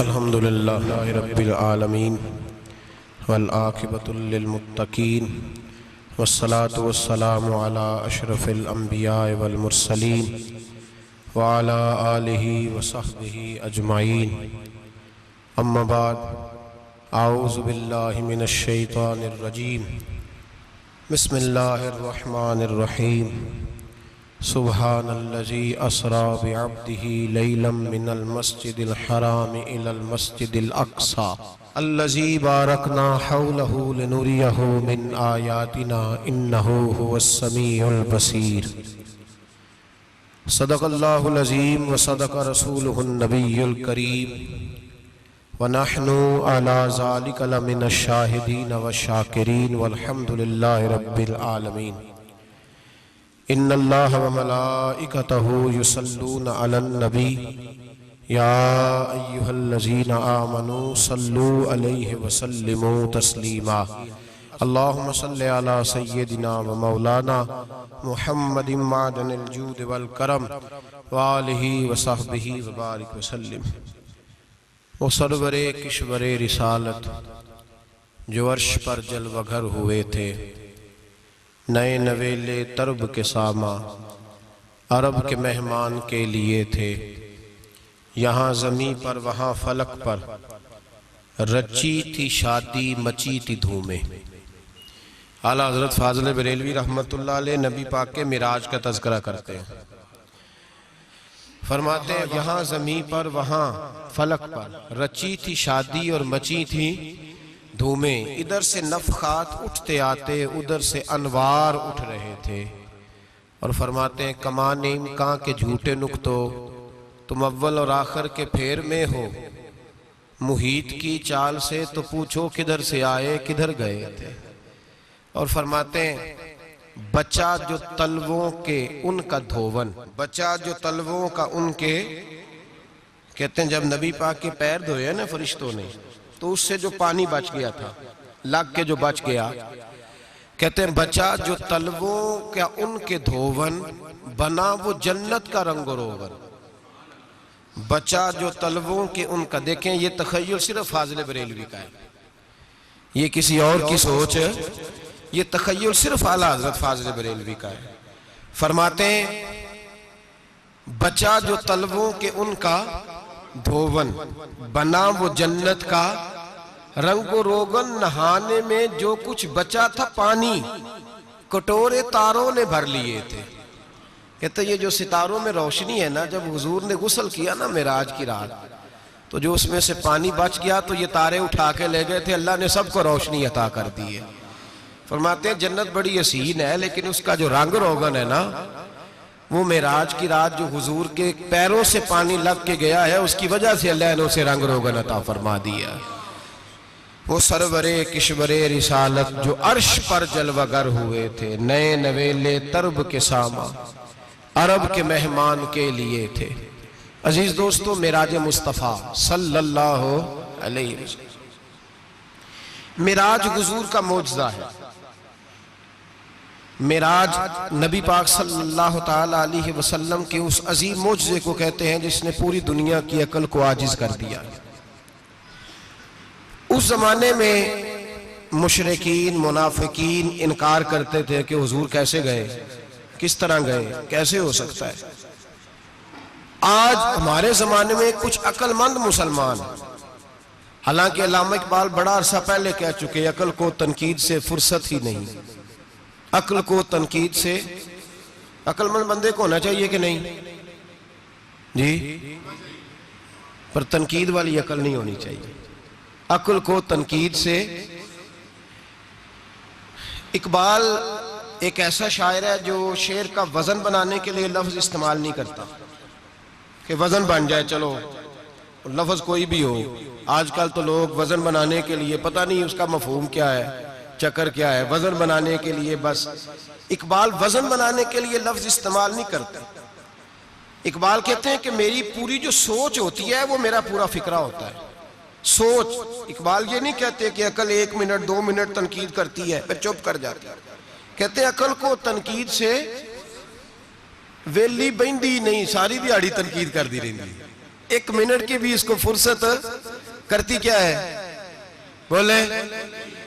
अल्हम्दुलिल्लाहि रब्बिल आलमीन वल आक़िबतु लिल मुत्तक़ीन वस्सलातु वस्सलामु अला अशरफिल अंबिया वल मुरसलीन व अला आलिहि व सहबिहि अजमाइन। अम्मा बाद, आऊज़ु बिल्लाहि मिनश शैतानिर रजीम। बिस्मिल्लाहिर रहमानिर रहीम। सुब्हानल्लज़ी अस्रा बिअब्दिही लैलम मिनल मस्जिदिल हराम इलल मस्जिदिल अक़सा अल्लज़ी बारकना हौलहु लिनुरियहु मिन आयातिना इन्नहु हुवस्समीउल बसीर। सदक़ल्लाहुल अज़ीम व सदक़ रसूलुहुन नबियुल करीम व नहनु अला ज़ालिका लमिनश शाहिदीन व शाकिरीन वल्हम्दुलिल्लाहि रब्बिल आलमीन। इन्नल्लाह व मलाइकतहु युसल्लूना अलन नबी या अय्युहल्लज़ीना आमनू सल्लू अलैहि व सल्लिमू तस्लीमा। अल्लाहुम्मा सल्लि अला सय्यिदिना व मौलाना मुहम्मदिन मादनिल जूद वल करम व आलिहि व सहबिहि व बारिक व सल्लिम। वो सरवरे किश्वरे रिसालत जो अर्श पर जलवगर हुए थे, नए नवेले तरब के सामा अरब के मेहमान के लिए थे। यहाँ ज़मीं पर वहाँ फलक पर रची थी शादी मची थी धूमें। आला हज़रत फ़ाज़िल बरेलवी रहमतुल्लाह अलैह नबी पाक के मिराज का तज़किरा करते हैं। फरमाते हैं यहाँ ज़मीं पर वहाँ फलक पर रची थी शादी और मची थी धूमें। इधर से नफ़खात उठते आते, उधर से अनवार उठ रहे थे। और फरमाते हैं कमान इम्कां के झूठे नुक्तो तुम अव्वल और आखिर के फेर में हो। मुहीत की चाल से तो पूछो किधर से आए किधर गए थे। और फरमाते हैं बचा जो तलवों के उनका धोवन, बचा जो तलवों का उनके, कहते हैं जब नबी पाक के पैर धोए ना फरिश्तों ने तो उससे जो पानी बच गया था, लग के जो बच गया, कहते हैं बचा जो तलवों क्या उनके धोवन, बना वो जन्नत का रंग रोगन। बचा जो तलवों के उनका, देखें ये तखय्युल सिर्फ फ़ाज़िल बरेलवी का है, ये किसी और की सोच है। ये तखय्युल सिर्फ आला हज़रत फ़ाज़िल बरेलवी का है। फरमाते हैं बचा जो तलवों के उनका धोवन, बना वो जन्नत का रंगो रोगन। नहाने में जो कुछ बचा था पानी, कटोरे तारों ने भर लिए थे। कहते ये जो सितारों में रोशनी है ना, जब हुजूर ने गुस्ल किया ना मेराज की रात, तो जो उसमें से पानी बच गया तो ये तारे उठा के ले गए थे, अल्लाह ने सबको रोशनी अता कर दी है। फरमाते हैं जन्नत बड़ी हसीन है, लेकिन उसका जो रंग रोगन है ना, वो मेराज की रात जो हुजूर के पैरों से पानी लग के गया है, उसकी वजह से अल्लाह ने उसे रंग रोगन अता फरमा दिया। वो सरवरे किश्वरे रिसालत जो अर्श पर जलवगर हुए थे, नए नवेले तरब के सामा अरब के मेहमान के लिए थे। अजीज दोस्तों, मेराज मुस्तफ़ा सल्लल्लाहु अलैहि वसल्लम, मेराज हुजूर का मौजज़ा है। मेराज नबी पाक सल्लल्लाहु ताला अलैहि वसल्लम के उस अजीम मौजज़े को कहते हैं जिसने पूरी दुनिया की अकल को आजिज़ कर दिया। उस ज़माने में मुशरिकीन मुनाफिकीन इनकार करते थे कि हुजूर कैसे गए, किस तरह गए, कैसे हो सकता है। आज हमारे ज़माने में कुछ अक्लमंद मुसलमान, हालांकि अल्लामा इकबाल बड़ा अरसा पहले कह चुके, अकल को तनकीद से फुर्सत ही नहीं। अक्ल को तनकीद से, अक्लमंद बंदे को होना चाहिए कि नहीं जी, पर तनकीद वाली अकल नहीं होनी चाहिए। अक्ल को तनकीद से। इकबाल एक ऐसा शायर है जो शेर का वजन बनाने के लिए लफ्ज इस्तेमाल नहीं करता कि वजन बन जाए, चलो लफ्ज कोई भी हो। आजकल तो लोग वजन बनाने के लिए पता नहीं उसका मफहूम क्या है, चक्कर क्या है, वजन बनाने के लिए बस। इकबाल वजन बनाने के लिए लफ्ज इस्तेमाल नहीं करते। इकबाल कहते हैं कि मेरी पूरी जो सोच होती है वो मेरा पूरा फिक्रा होता है। सोच, इकबाल ये नहीं कहते कि अकल 1 मिनट 2 मिनट तनकीद करती है फिर चुप कर जाती है। कहते हैं अकल को तनकीद से वेली बहती नहीं, सारी दिहाड़ी तनकीद करती रहती, एक मिनट की भी इसको फुर्सत करती क्या है? बोले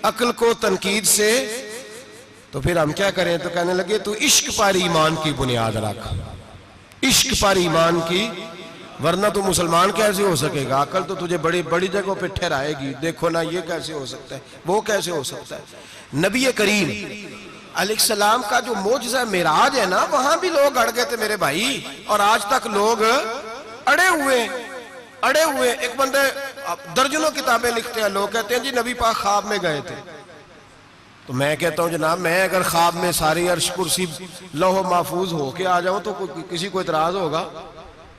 अक्ल को तनकीद से। तो फिर हम क्या करें? तो कहने लगे तू इश्क पर ईमान की बुनियाद रख, इश्क पर ईमान की, वरना तू मुसलमान कैसे हो सकेगा? अकल तो तुझे बड़ी बड़ी जगहों पे ठहराएगी। देखो ना, ये कैसे हो सकता है, वो कैसे हो सकता है। नबी करीम अलैहिस्सलाम का जो मोजज़ा मेराज है ना, वहां भी लोग अड़ गए थे मेरे भाई, और आज तक लोग अड़े हुए। एक बंदे दर्जनों किताबें लिखते हैं, लोग कहते हैं जी नबी पाक ख्वाब में गए थे। तो मैं कहता हूं जनाब, मैं अगर ख्वाब में सारी अर्श कुर्सी लौह महफूज होके आ जाऊं तो किसी को इतराज होगा?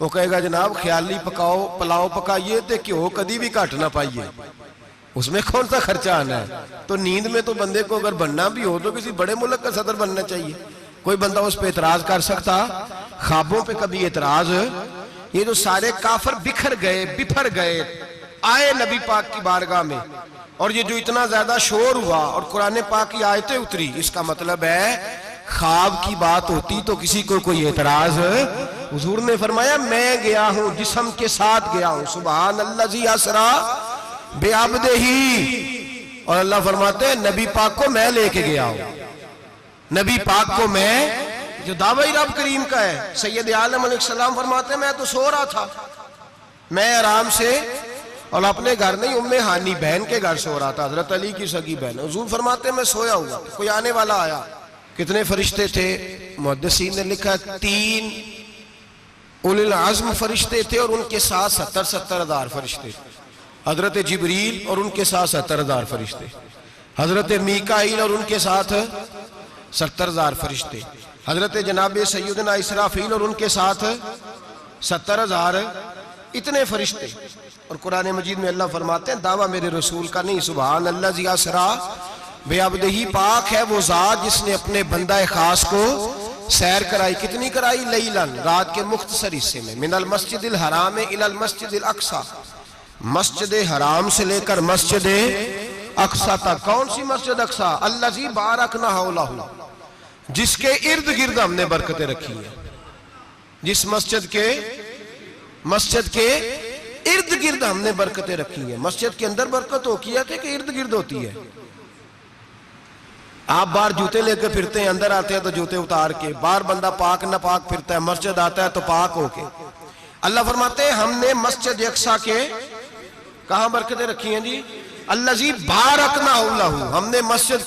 वो कहेगा जनाब ख्याली पकाओ, पुलाव पकाइए तो घ्यो कभी भी घट ना पाइए, उसमें कौन सा खर्चा आना है। तो नींद में तो बंदे को अगर बनना भी हो तो किसी बड़े मुल्क का सदर बनना चाहिए। कोई बंदा उस पर एतराज कर सकता? ख्वाबों पे कभी एतराज? ये जो सारे काफर बिखर गए, बिफर गए, आए नबी पाक की बारगाह में, और ये जो इतना ज्यादा शोर हुआ और कुरान पाक की आयतें उतरी, इसका मतलब है ख्वाब की बात होती तो किसी को कोई एतराज? हुजूर ने फरमाया मैं गया हूं, जिस्म के साथ गया हूं, सुभान अल्लाज़ी असरा बेअब्दिही। और अल्लाह फरमाते हैं नबी पाक को मैं लेके गया हूं, नबी पाक को मैं, जो दावा रब करीम का है। सैयद आलम अलैहिस्सलाम फरमाते हैं मैं तो सो रहा था, मैं आराम से, और अपने घर नहीं, उम्मे हानी बहन के घर सो रहा था, हजरत अली की सगी बहन। हुजूर फरमाते हैं मैं सोया हुआ, कोई आने वाला आया। कितने फरिश्ते थे? मुहद्दिसीन ने लिखा 3 उलिल अज़्म फरिश्ते थे, और उनके साथ 70 हजार फरिश्ते। हजरत जिब्रील और उनके साथ 70 हजार फरिश्ते, हजरत मीकाईल और उनके साथ 70 हजार फरिश्ते, हजरत जनाब सैयदना इसराफील और उनके साथ 70 हजार, इतने फरिश्ते। और कुरान मजीद में अल्लाह फरमाते हैं दावा मेरे रसूल का नहीं, सुभान अल्लाज़ी असरा बेअब्दिही, पाक है वो जात जिसने अपने बंदा खास को सैर कराई। कितनी कराई? लैलन, रात के मुख्तसर हिस्से में, मिनल मस्जिदिल हराम इलल मस्जिदिल अक्सा, मस्जिद हराम से लेकर मस्जिद अक्सा तक। कौन सी मस्जिद अक्सा? अल्लाज़ी बारकना हौलहू, जिसके इर्द गिर्द हमने बरकतें रखी है। जिस मस्जिद के इर्द गिर्द हमने बरकतें रखी है। मस्जिद के अंदर बरकत होती है कि इर्द गिर्द होती है? आप बाहर जूते लेकर फिरते हैं, अंदर आते हैं तो जूते उतार के, बाहर बंदा पाक न पाक फिरता है, मस्जिद आता है तो पाक होके। अल्लाह फरमाते हैं हमने मस्जिद अक्सा के कहां बरकतें रखी हैं जी? अल्लाज़ी बारकना हौलहू, हमने मस्जिद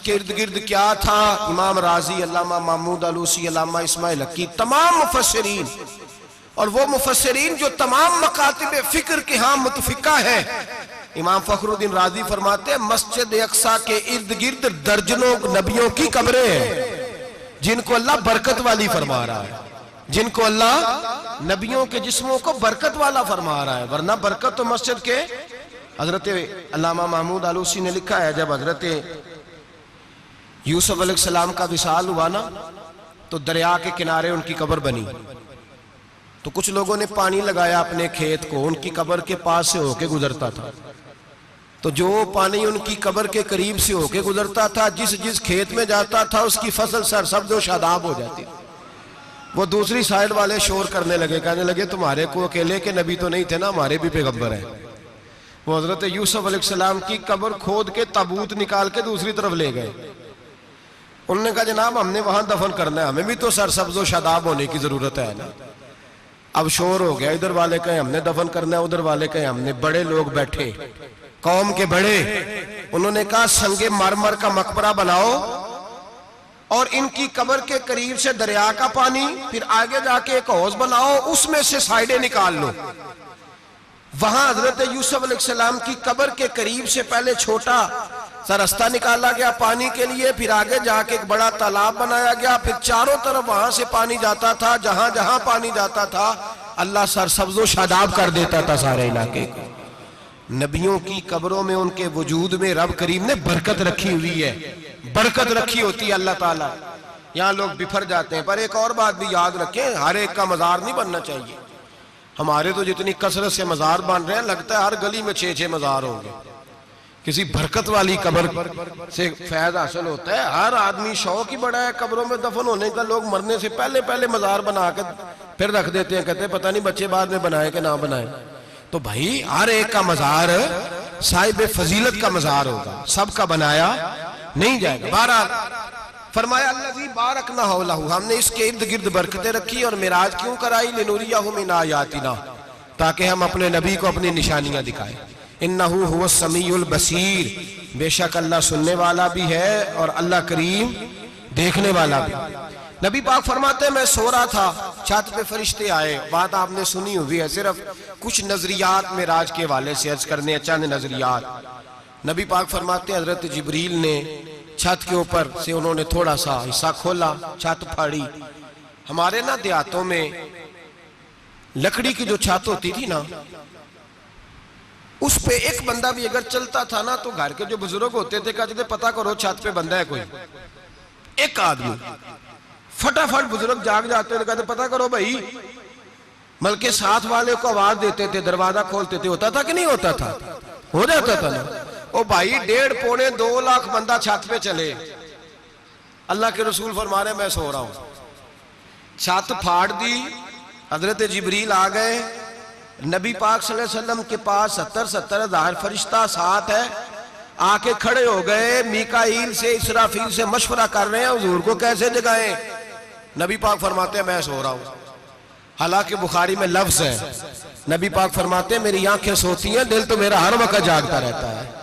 के इर्द गिर्द क्या था? इमाम राजी, अल्लामा महमूद आलूसी, अल्लामा इस्माइल हक्की, तमाम मुफस्सिरीन, और वो मुफस्सिरीन जो तमाम मकातिब फिक्र के यहाँ मुतफिका है। इमाम फखरुद्दीन राजी फरमाते हैं मस्जिद अक्सा के इर्द गिर्द दर्जनों नबियों की कब्रें हैं जिनको अल्लाह बरकत वाली फरमा रहा है, जिनको अल्लाह नबियों के जिस्मों को बरकत वाला फरमा रहा है। वरना बरकत तो मस्जिद के, हजरत अल्लामा महमूद आलूसी ने लिखा है जब हजरत यूसुफ अलैहिस्सलाम का विसाल हुआ ना, तो दरिया के किनारे उनकी कब्र बनी। तो कुछ लोगों ने पानी लगाया अपने खेत को, उनकी कब्र के पास से होके गुजरता था। तो जो पानी उनकी कब्र के करीब से होके गुजरता था, जिस जिस खेत में जाता था उसकी फसल सरसब्ज़ और शादाब हो जाती। वो दूसरी साइड वाले शोर करने लगे, कहने लगे तुम्हारे को अकेले के नबी तो नहीं थे ना, हमारे भी पैगंबर हैं। वो हजरत यूसुफ अलैहिस्सलाम की कब्र खोद के ताबूत निकाल के दूसरी तरफ ले गए। उन्होंने कहा जनाब हमने वहां दफन करना है, हमें भी तो सरसब्ज़ और शादाब होने की जरूरत है ना। अब शोर हो गया, इधर वाले कहे हमने दफन करना है, उधर वाले कहे हमने। बड़े लोग बैठे, कौम के बड़े, उन्होंने कहा संगे मरमर का मकबरा बनाओ और इनकी कब्र के करीब से दरिया का पानी, फिर आगे जाके एक हौज बनाओ, उसमें से साइडें निकाल लो। वहां हजरत यूसुफ अलैहिस्सलाम की कब्र के करीब से पहले छोटा सा रास्ता निकाला गया पानी के लिए, फिर आगे जाके एक बड़ा तालाब बनाया गया, फिर चारों तरफ वहां से पानी जाता था। जहां जहां पानी जाता था अल्लाह सरसब्ज़ो शादाब कर देता था सारे इलाके को। नबियों की कब्रों में, उनके वजूद में रब करीम ने बरकत रखी हुई है, बरकत रखी होती है अल्लाह ताला। यहाँ लोग बिफर जाते हैं। पर एक और बात भी याद रखें, हर एक का मजार नहीं बनना चाहिए। हमारे तो जितनी कसरत से मजार बन रहे हैं, लगता है हर गली में 6-6 मजार होंगे। किसी बरकत वाली कब्र से फैज हासिल होता है। हर आदमी शौक ही बड़ा है कब्रों में दफन होने का। लोग मरने से पहले पहले मजार बना कर फिर रख देते हैं, कहते हैं पता नहीं बच्चे बाद में बनाए कि ना बनाए। तो भाई हर एक का मजार साहिब फजीलत का मजार होगा, सबका बनाया नहीं जाएगा। बहरहाल फरमाया अल्लज़ी बारकना हौलहू, हमने इसके इर्द गिर्द बरकतें रखी और मिराज क्यों कराई, लिनुरियहु मिन आयातिना, ताकि हम अपने नबी को अपनी निशानियां दिखाएं। इन्नहु हुवस समीउल बसीर, बेशक अल्लाह सुनने वाला भी है और अल्लाह करीम देखने वाला भी। नबी पाक फरमाते हैं मैं सो रहा था, छत पे फरिश्ते आए। बात आपने सुनी हुई है, सिर्फ कुछ नजरियात मिराज के हवाले से अर्ज करने, चंद नजरियात। नबी पाक फरमाते हैं हजरत जिब्रील ने छत के ऊपर से उन्होंने थोड़ा सा हिस्सा खोला, छत फाड़ी। हमारे ना देहातों में लकड़ी की जो छत होती थी ना, उस पे एक बंदा भी अगर चलता था ना तो घर के जो बुजुर्ग होते थे कहते थे पता करो छत पे बंदा है कोई। एक आदमी फटाफट बुजुर्ग जाग जाते थे, कहते पता करो भाई। बल्कि साथ वाले को आवाज देते थे, दरवाजा खोलते थे। होता था कि नहीं होता था? हो जाता था ना। ओ भाई 1.5-2 लाख बंदा छत पे चले, अल्लाह के रसूल फरमा रहे मैं सो रहा हूं। छत फाड़ दी, हजरत जिब्रील आ गए। नबी पाक सल्लल्लाहु अलैहि वसल्लम के पास 70 हज़ार फरिश्ता साथ है, आके खड़े हो गए। मीकाईल से इसराफील से मशवरा कर रहे हैं हुजूर को कैसे जगाएं। नबी पाक फरमाते हैं मैं सो रहा हूं। हालांकि बुखारी में लफ्ज है, नबी पाक फरमाते हैं मेरी आंखें सोती हैं, दिल तो मेरा हर वक्त जागता रहता है।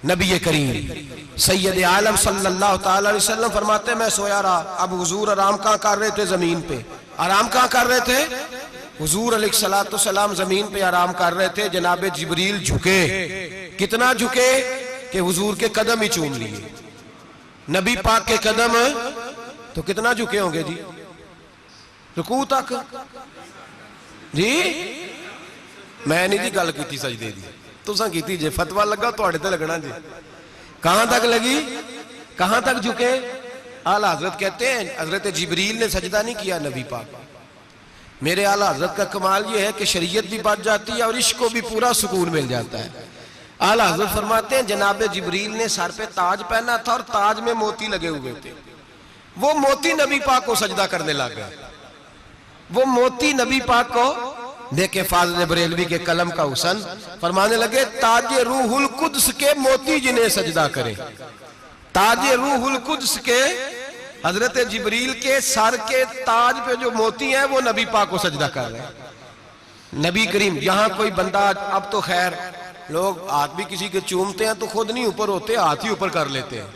नबी करीम सैयद आलम सल्लल्लाहु ताला अलैहि वसल्लम फरमाते हैं मैं सोया रहा। अब हुजूर आराम कहाँ कर रहे थे? जमीन पे। आराम कहाँ कर रहे थे? हुजूर अलैहिस्सलातु सलाम जमीन पे आराम कर रहे थे। जनाब जिब्रील झुके, कितना झुके कि हुजूर के कदम ही चूम लिए। नबी पाक के कदम तो कितना झुके होंगे जी? रुकू तक जी। मैं नहीं जी गल की सजदे दी, तुसां कीती जे। फतवा लगा तुहाडे ते लगना जी। कहां तक लगी, कहां तक झुके? आला हजरत कहते हैं हजरत जिब्रील ने सजदा नहीं किया नबी पाक। मेरे आला हजरत का कमाल ये है कि शरीयत भी बच जाती है और इश्क को भी पूरा सुकून मिल जाता है। आला हजरत फरमाते हैं जनाब जिब्रील ने सर पे ताज पहना था और ताज में मोती लगे हुए थे। वो मोती नबी पाक को सजदा करने लग गए। वो मोती नबी पाक को देखे। फाज़िल बरेलवी के कलम का हुसन फरमाने लगे ताजे रूहुल कुद्स के मोती जिन्हें सजदा करे। ताजे रूहुल कुद्स के हजरत जिब्रील के सर के ताज पे जो मोती हैं वो नबी पाक को सजदा कर रहे हैं। नबी करीम यहाँ कोई बंदा, अब तो खैर लोग हाथ भी किसी के चूमते हैं तो खुद नहीं ऊपर होते, हाथ ही ऊपर कर लेते हैं।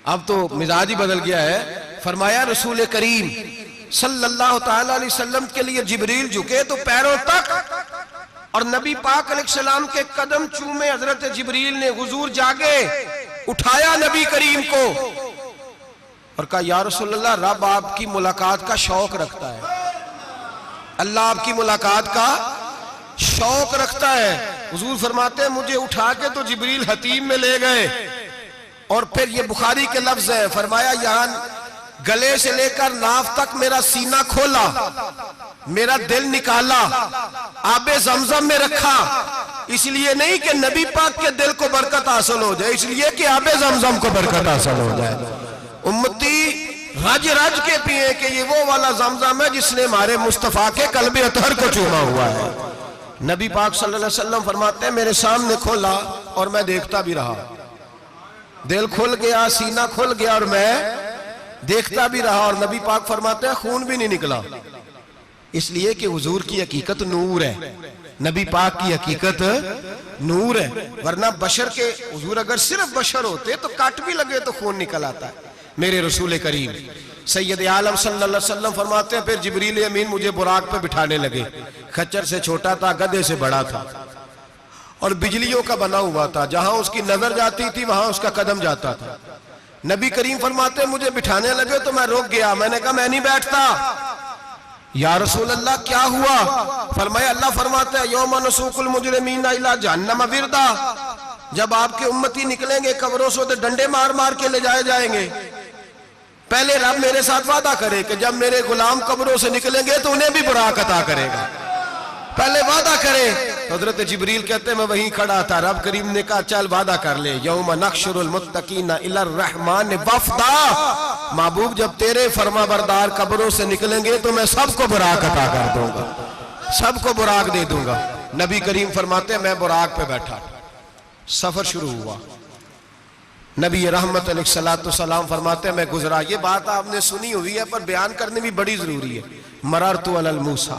अब तो मिजाज ही बदल गया है। फरमाया रसूल करीम सल्लल्लाहु ताला अलैहि वसल्लम के लिए जिब्रील झुके तो पैरों तक, और नबी पाक अलैहिस्सलाम के कदम चूमे। हजरत जिब्रील ने हुजूर जागे, उठाया नबी करीम को और कहा या रसूलल्लाह, रब आपकी मुलाकात का शौक रखता है, अल्लाह आपकी मुलाकात का शौक रखता है। हुजूर फरमाते हैं मुझे उठा के तो जिब्रील हतीम में ले गए और फिर ये बुखारी के लफ्ज है, फरमाया यहाँ गले से लेकर नाफ तक मेरा सीना खोला, मेरा दिल निकाला, आबे जमजम में रखा। इसलिए नहीं कि नबी पाक के दिल को बरकत हासिल हो जाए, इसलिए कि आबे जमजम को बरकत हासिल हो जाए। उम्मती रज रज के पिए कि ये वो वाला जमजम है जिसने हमारे मुस्तफा के कल्बे अतहर को चूमा हुआ है। नबी पाक सल्लल्लाहु अलैहि वसल्लम फरमाते हैं मेरे सामने खोला और मैं देखता भी रहा। दिल खुल गया, सीना खुल गया और मैं देखता भी रहा। और नबी पाक फरमाते हैं खून भी नहीं निकला, इसलिए कि हुजूर की हकीकत नूर है, नबी पाक की हकीकत नूर है। वरना बशर के हुजूर अगर सिर्फ बशर होते तो काट भी लगे तो खून निकल आता है। मेरे रसूल करीम सैयद आलम सल्लल्लाहु अलैहि वसल्लम फरमाते हैं फिर जिब्रील अमीन मुझे बुराक पे बिठाने लगे। खच्चर से छोटा था, गधे से बड़ा था और बिजलियों का बना हुआ था। जहां उसकी नजर जाती थी वहां उसका कदम जाता था। नबी करीम फरमाते मुझे बिठाने लगे तो मैं रुक गया। मैंने कहा मैं नहीं बैठता। या रसूल अल्लाह क्या हुआ? फरमाया अल्लाह फरमाता है यौम नसूकुल मुजरिमीना इला जहन्नम विरदा, जब आपके उम्मती निकलेंगे कब्रों से तो डंडे मार मार के ले जाए जाएंगे। पहले रब मेरे साथ वादा करे कि जब मेरे गुलाम कब्रों से निकलेंगे तो उन्हें भी बुराक अता करेगा। पहले वादा करे तो हजरत जिब्रील कहते हैं मैं वहीं खड़ा था, रब करीम ने कहा चल वादा कर ले, यौम नहशुरुल मुत्तकीना इलर रहमान वफ़दा, महबूब जब तेरे फरमा बरदार कब्रों से निकलेंगे तो मैं सबको बुराक अता कर दूंगा, सबको बुराक दे दूंगा। नबी करीम फरमाते मैं बुराक पे बैठा, सफर शुरू हुआ। नबी रहमत अलैहिस्सलाम फरमाते मैं गुजरा। ये बात आपने सुनी हुई है पर बयान करनी भी बड़ी जरूरी है। मररतु अलल मूसा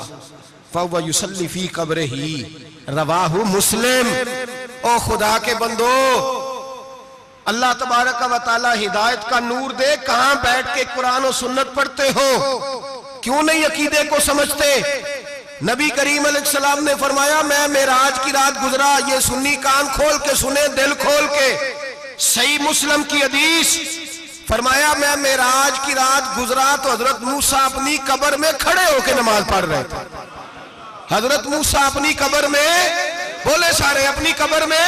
फहुव युसल्ली फी कब्रिही, रवाहु मुस्लिम। ओ खुदा के बंदो, अल्लाह तबारक व तआला हिदायत का नूर दे, कहां बैठ के कुरान और सुन्नत पढ़ते हो, क्यों नहीं अकीदे को समझते। नबी करीम अलैहिस्सलाम ने फरमाया मैं मेराज की रात गुजरा, ये सुन्नी कान खोल के सुने, दिल खोल के, सही मुस्लिम की हदीस। फरमाया मैं मेराज की रात गुजरा तो हजरत मूसा अपनी कब्र में खड़े होकर नमाज पढ़ रहे थे। हजरत मूसा अपनी कब्र में, बोले सारे, अपनी कब्र में,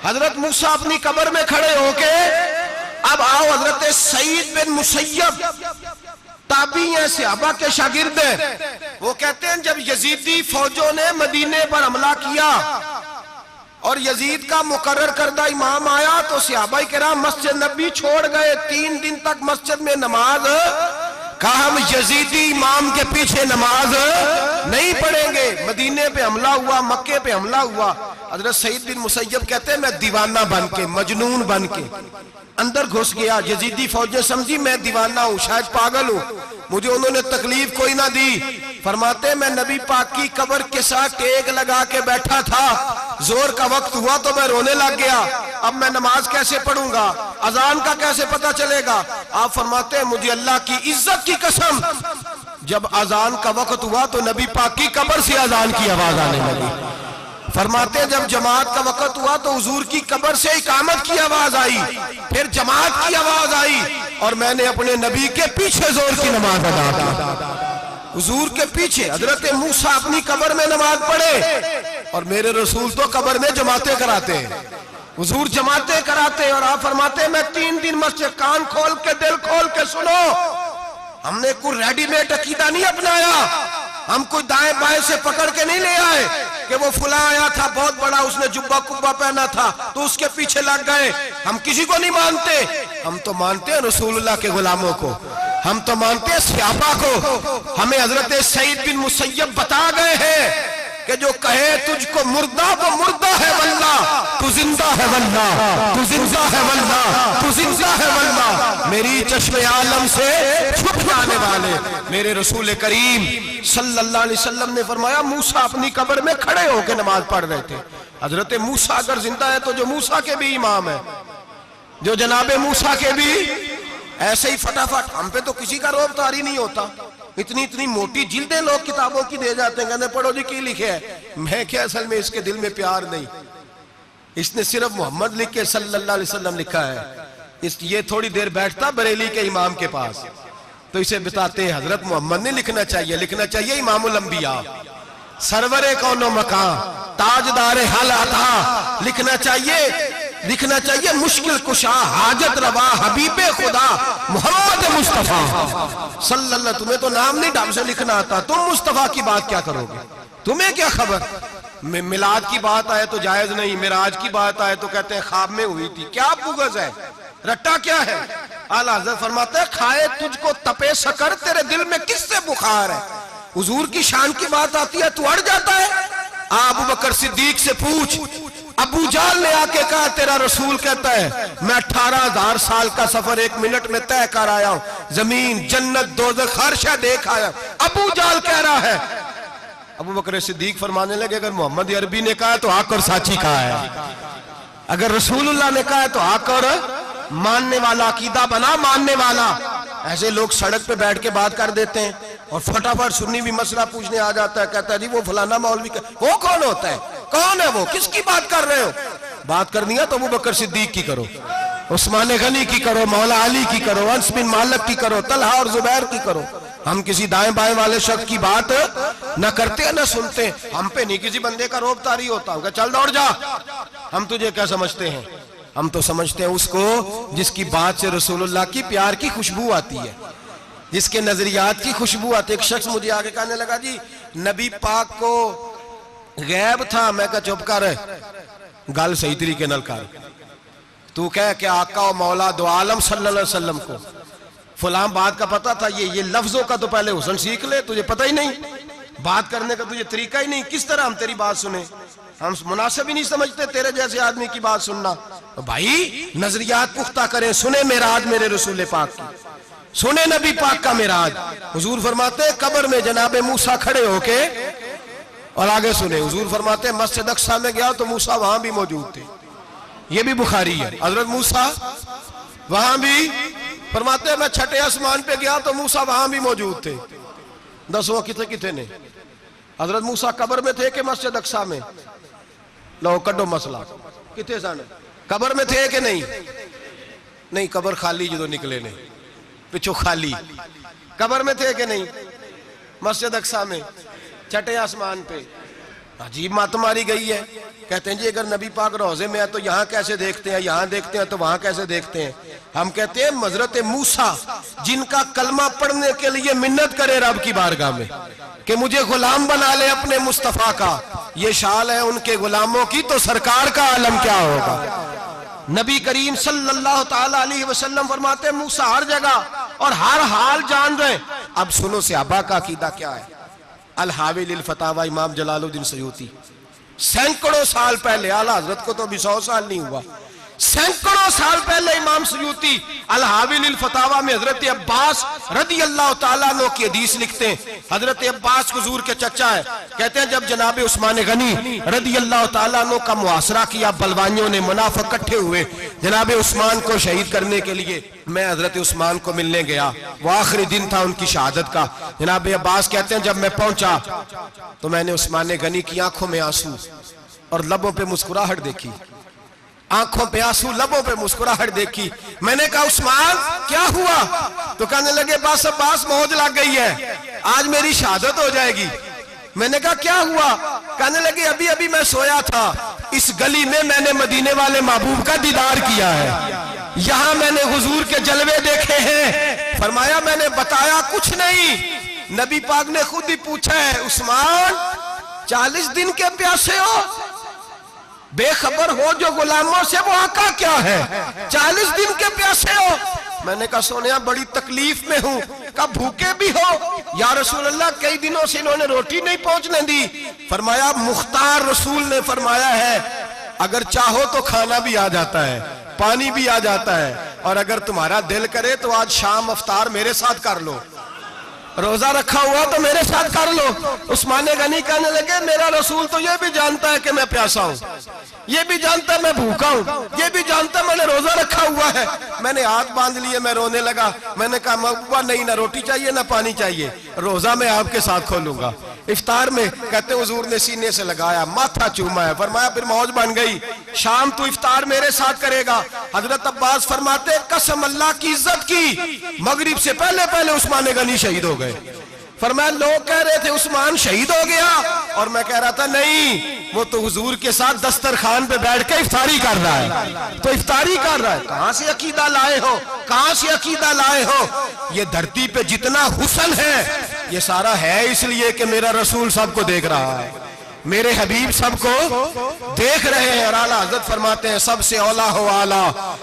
हजरत मूसा अपनी कब्र में खड़े होके। अब आओ, हजरत सईद बिन मुसय्यब ताबी हैं, सहाबा के शागिर्द हैं, वो कहते हैं जब यजीदी फौजों ने मदीने पर हमला किया और यजीद का मुकर्रर करदा इमाम आया तो सहाबाए किराम मस्जिद नबी छोड़ गए। 3 दिन तक मस्जिद में नमाज, कहा हम यजीदी इमाम के पीछे नमाज नहीं पढ़ेंगे। मदीने पे हमला हुआ, मक्के पे हमला हुआ। हजरत सईद बिन मुसय्यब कहते हैं मैं दीवाना बन के, मजनून बन के अंदर घुस गया। यजीदी फौजें समझी मैं दीवाना हूं, शायद पागल हूं, मुझे उन्होंने तकलीफ कोई ना दी। फरमाते मैं नबी पाक की कब्र के साथ टेक लगा के बैठा था, जोर का वक्त हुआ तो मैं रोने लग गया। अब मैं नमाज कैसे पढ़ूंगा, अजान का कैसे पता चलेगा। आप फरमाते हैं मुझे अल्लाह की इज्जत की कसम, जब अजान का वक्त हुआ तो नबी पाक की कब्र से अजान की आवाज आने लगी। फरमाते हैं जब जमात का वक्त हुआ तो हुजूर की कब्र से इकामत की आवाज आई, फिर जमात की आवाज आई और मैंने अपने नबी के पीछे जोर की नमाज अदा की। हुजूर के पीछे हजरत मूसा अपनी कब्र में नमाज पढ़े और मेरे रसूल तो कब्र में जमातें कराते हैं, हुजूर जमातें कराते। और आप फरमाते मैं 3 दिन मस्जिद, कान खोल के, दिल खोल के सुनो, हमने कोई रेडीमेड अकीदा नहीं अपनाया, हम कोई दाएं बाएं से पकड़ के नहीं ले आए कि वो फुला आया था बहुत बड़ा, उसने जुब्बा कुब्बा पहना था तो उसके पीछे लग गए। हम किसी को नहीं मानते, हम तो मानते हैं रसूलुल्लाह के गुलामों को, हम तो मानते हैं सहाबा को। हमें हजरत सईद बिन मुसय्यब बता गए हैं कि जो कहे तुझको मुर्दा वो मुर्दा है वल्लाह, तू जिंदा है वल्लाह, तू जिंदा है वल्लाह, तू जिंदा है वल्लाह। मेरी चश्मे आलम से छुप जाने वाले मेरे रसूल करीम सल्लल्लाहु अलैहि वसल्लम ने फरमाया मूसा अपनी कब्र में खड़े होकर नमाज पढ़ रहे थे। हजरत मूसा अगर जिंदा है तो जो मूसा के भी इमाम है, जो जनाबे मूसा के भी ऐसे ही फटाफट, हम पे तो किसी का रोब तारी नहीं होता। इतनी इतनी मोटी जिल्दें लोग किताबों की दे जाते हैं, कहते पढ़ो जी की लिखे है। मैं क्या, असल में इसके दिल में प्यार नहीं, इसने सिर्फ मोहम्मद लिख के सल्लल्लाहु अलैहि वसल्लम लिखा है। ये थोड़ी देर बैठता बरेली के इमाम के पास तो इसे बताते हैं हजरत मोहम्मद ने लिखना चाहिए, लिखना चाहिए इमामुल अंबिया, सरवरे कौनो मकान, ताजदार हल अता, लिखना चाहिए, लिखना चाहिए मुश्किल कुशा, हाजत रवा, हबीबे खुदा मोहम्मद मुस्तफा सल्लल्लाहु। तुम्हें तो नाम नहीं ढंग से लिखना आता, तुम मुस्तफा की बात क्या करोगे, तुम्हें क्या खबर। मिलाद की बात आए तो जायज नहीं, मिराज की बात आए तो कहते हैं ख्वाब में हुई थी। क्या बुगज है, रट्टा क्या है। आला हज़रत फरमाते हैं खाए तुझको तपे सकर, तेरे दिल में किससे बुखार है। हुजूर की शान की बात आती है तू अड़ जाता है। अबू बकर सिद्दीक से पूछ, अबू जाल ने आके कहा तेरा रसूल कहता है मैं 18,000 साल का सफर 1 मिनट में तय कर आया हूं, जमीन जन्नत दोज़ख हर शय देख आया। अबू जाल कह रहा है। अबू बकर सिद्दीक फरमाने लगे अगर मोहम्मद अरबी ने कहा तो आकर साची कहा है, अगर रसूलुल्लाह ने कहा तो आकर मानने वाला, अकीदा बना मानने वाला। ऐसे लोग सड़क पे बैठ के बात कर देते हैं और फटाफट सुन्नी भी मसला पूछने आ जाता है, कहता है जी वो फलाना मौलवी, वो कौन होता है, कौन है वो, किसकी बात कर रहे हो। बात करनी है तो अबू बकर सिद्दीक की करो, उस्मान गनी की करो, मौला अली की करो, अंस बिन मालिक की करो, तलहा और जुबैर की करो। हम किसी दाएं बाएं वाले शख्स की बात न करते न सुनते। हम पे नहीं किसी बंदे का रोब तारी होता, चल दौड़ जा, हम तुझे क्या समझते हैं। हम तो समझते हैं उसको जिसकी बात से रसूलुल्लाह की प्यार की खुशबू आती है, जिसके नजरियात की खुशबू आती है। एक शख्स मुझे आगे कहने लगा जी नबी पाक को गैब था। मैं कहा चुप कर, गल सही तरीके नाल कर। तू कह के आका और मौला दो आलम सल्लल्लाहु अलैहि वसल्लम को फलां बात का पता था, ये लफ्जों का तो पहले हुसन सीख ले, तुझे पता ही नहीं, बात करने का तुझे तरीका ही नहीं, किस तरह हम तेरी बात सुने? हम मुनासिब ही नहीं समझते तेरे जैसे आदमी की बात सुनना। तो भाई नजरियात पुख्ता करें, सुने मेराज मेरे रसूल पाक की, सुने नबी पाक का मेराज। हुजूर फरमाते कब्र में जनाबे मूसा खड़े होके, और आगे सुने हुजूर फरमाते मस्जिद अक्सा में गया तो मूसा वहां भी मौजूद थे, ये भी बुखारी है। हजरत मूसा वहां भी, फरमाते मैं छठे आसमान पे गया तो मूसा वहां भी मौजूद थे। दसों किथे किथे ने? हजरत मूसा कब्र में थे कि मस्जिद अक्सा में? लो कड्डो मसला, किथे सन? कब्र में थे कि नहीं? नहीं, कब्र खाली जो निकले ने पिछो खाली। कब्र में थे कि नहीं? मस्जिद अक्सा में, छठे आसमान पे। अजीब मात मारी गई है। कहते हैं जी अगर नबी पाक रोजे में है तो यहाँ कैसे देखते हैं, यहाँ देखते हैं तो वहां कैसे देखते हैं? हम कहते हैं हजरत मूसा जिनका कलमा पढ़ने के लिए मिन्नत करे रब की बारगाह में कि मुझे गुलाम बना ले अपने मुस्तफा का, ये शाल है उनके गुलामों की, तो सरकार का आलम क्या होगा? नबी करीम सल्लल्लाहु ताला अलैहि वसल्लम फरमाते मूसा हर जगह और हर हाल जान रहे। अब सुनो सहाबा का अकीदा क्या है। अल हावी लिल फतावा इमाम जलालुद्दीन सयूती, सैकड़ों साल पहले, आला हजरत को तो अभी 100 साल नहीं हुआ, सैकड़ों साल पहले इमाम सयूती अल हावी लिल फतावा में हजरत अब्बास रदी अल्लाह ताला अन्हु की हदीस लिखते हैं। हजरत अब्बास हुजूर के चचा है। कहते हैं जब जनाब उस्मान गनी रदी अल्लाह ताला अन्हु का मुआसरा किया, बलवानियों ने मुनाफिक इकट्ठे हुए जनाब उस्मान को शहीद करने के लिए, मैं हजरत उस्मान को मिलने गया, वो आखिरी दिन था उनकी शहादत का। जनाब अब्बास कहते हैं जब मैं पहुंचा तो मैंने उस्मान गनी की आंखों में आंसू और लबों पे मुस्कुराहट देखी, आंखों पे आंसू लबों पे मुस्कुराहट देखी। मैंने कहा उस्मान क्या हुआ? तो कहने लगे बस अब्बास मौज लग गई है, आज मेरी शहादत हो जाएगी। मैंने कहा क्या हुआ? कहने लगे अभी अभी मैं सोया था, इस गली में मैंने मदीने वाले महबूब का दीदार किया है, यहाँ मैंने हुजूर के जलवे देखे हैं। फरमाया मैंने बताया कुछ नहीं, नबी पाक ने खुद ही पूछा है उस्मान 40 दिन के प्यासे हो, बेखबर हो जो गुलामों से, वो आका क्या है? 40 दिन के प्यासे हो। मैंने कहा सोनिया बड़ी तकलीफ में हूँ। कहा भूखे भी हो? या रसूल अल्लाह कई दिनों से इन्होंने रोटी नहीं पहुंचने दी। फरमाया मुख्तार रसूल ने फरमाया है अगर चाहो तो खाना भी आ जाता है, पानी भी आ जाता है, और अगर तुम्हारा दिल करे तो आज शाम अफ्तार मेरे साथ कर लो, रोजा रखा हुआ तो मेरे साथ कर लो। उस्मान गनी कहने लगे मेरा रसूल तो ये भी जानता है कि मैं प्यासा हूँ, ये भी जानता है मैं भूखा हूँ, ये भी जानता है मैंने रोजा रखा हुआ है। मैंने हाथ बांध लिए, मैं रोने लगा। मैंने कहा महबूबा नहीं, ना रोटी चाहिए ना पानी चाहिए, रोजा मैं आपके साथ खोलूंगा। इफ्तार में कहते हुजूर ने सीने से लगाया, माथा चूमा है, फरमाया फिर मौज बन गई, शाम तू इफ्तार मेरे साथ करेगा। हजरत अब्बास फरमाते कसम अल्लाह की इज्जत की, मगरिब से पहले पहले उस्मान गनी शहीद हो गए। फरमाया लोग कह रहे थे उस्मान शहीद हो गया, और मैं कह रहा था नहीं, वो तो हुजूर के साथ दस्तरखान पे बैठ के इफ्तारी कर रहा है, तो इफ्तारी कर रहा है। कहां से अकीदा लाए हो, कहां से अकीदा लाए हो? ये धरती पे जितना हुस्न है ये सारा है इसलिए कि मेरा रसूल सबको देख रहा है, मेरे हबीब सबको देख रहे हैं। और आला हजरत फरमाते हैं सबसे औला हो आला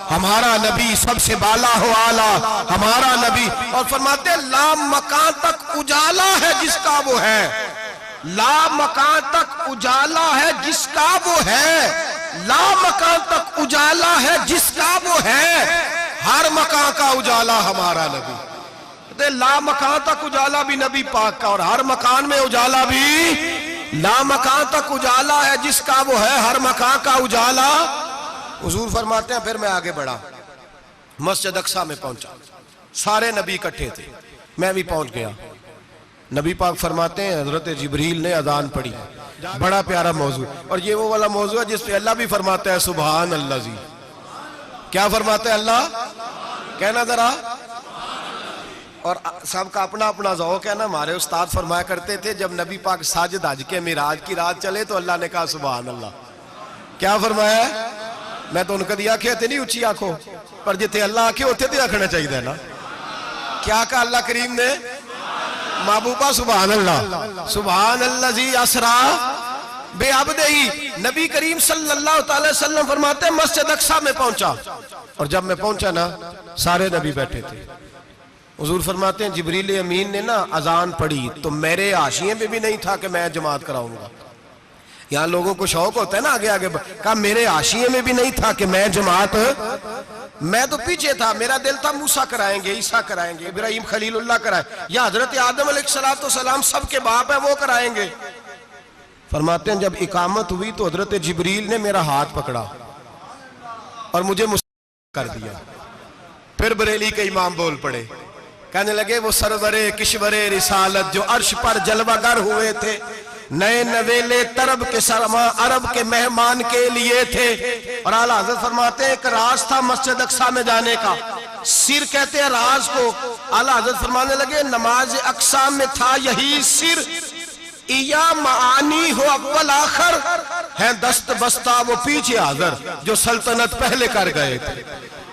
हमारा नबी, सबसे बाला हो आला हमारा नबी। और फरमाते हैं ला मकान तक उजाला है जिसका वो है, ला मकान तक उजाला है जिसका वो है, ला मकान तक उजाला है जिसका वो है, हर मकान का उजाला हमारा नबी। ला मकान तक उजाला भी नबी पाक का, और हर मकान में उजाला भी ला मकान तक उजाला है जिसका वो है, हर मकान का उजाला। हुजूर फरमाते हैं फिर मैं आगे बढ़ा, मस्जिद अक्सा में पहुंचा, सारे नबी इकट्ठे थे, मैं भी पहुंच गया। नबी पाक फरमाते हैं हजरत जिब्रील ने अजान पढ़ी, बड़ा प्यारा मौजू, और ये वो वाला मौजू है जिस पे अल्लाह भी फरमाता है सुभान अल्लाह जी। क्या फरमाते हैं अल्लाह? कहना जरा। और सबका अपना अपना ज़ौक़ है ना। हमारे उस्ताद फरमाया करते थे जब नबी पाक साजिद हज के मिराज की रात चले तो अल्लाह ने कहा सुभान अल्लाह। क्या फरमाया? मैं तो उनका दिया आखे नहीं उच्ची आखो, पर जिथे अल्लाह आखे उथे तो आखना चाहिए ना। क्या कहा अल्लाह करीम ने? महबूबा सुभान अल्लाह, सुभान अल्लाह जी असरा बेअब्दे ही। नबी करीम सल्लल्लाहु अलैहि वसल्लम फरमाते हैं मस्जिद अक्सा में पहुंचा, और जब मैं पहुंचा ना सारे नबी बैठे थे। हुजूर फरमाते हैं जिब्रील अमीन ने ना अजान पढ़ी तो मेरे हाशिए में भी नहीं था कि मैं जमात कराऊंगा। यहाँ लोगों को शौक होता है ना आगे आगे, कहा मेरे हाशिए में भी नहीं था कि मैं जमात, मैं तो पीछे था, मेरा दिल था मूसा कराएंगे, ईसा कराएंगे, इब्राहिम खलीलुल्लाह कराए, या हजरत आदम अलैहिस्सलाम सबके बाप है वो कराएंगे। फरमाते हैं जब इकामत हुई तो हजरत जिब्रील ने मेरा हाथ पकड़ा और मुझे कर दिया। फिर बरेली के इमाम बोल पड़े, कहने लगे वो सरवरे किशवरे रिसालत जो अर्श पर जलवागर हुए थे, नए नवेले तरब के सरमा अरब के मेहमान के लिए थे। और आला हज़रत फरमाते हैं एक राज था मस्जिद अक्सा में जाने का, सिर कहते हैं राज को। आला हज़रत फरमाने लगे नमाज अक्सा में था यही सिर, इया मानी हो अव्वल आखिर है दस्त बस्ता वो पीछे हाज़र जो सल्तनत पहले कर गए थे,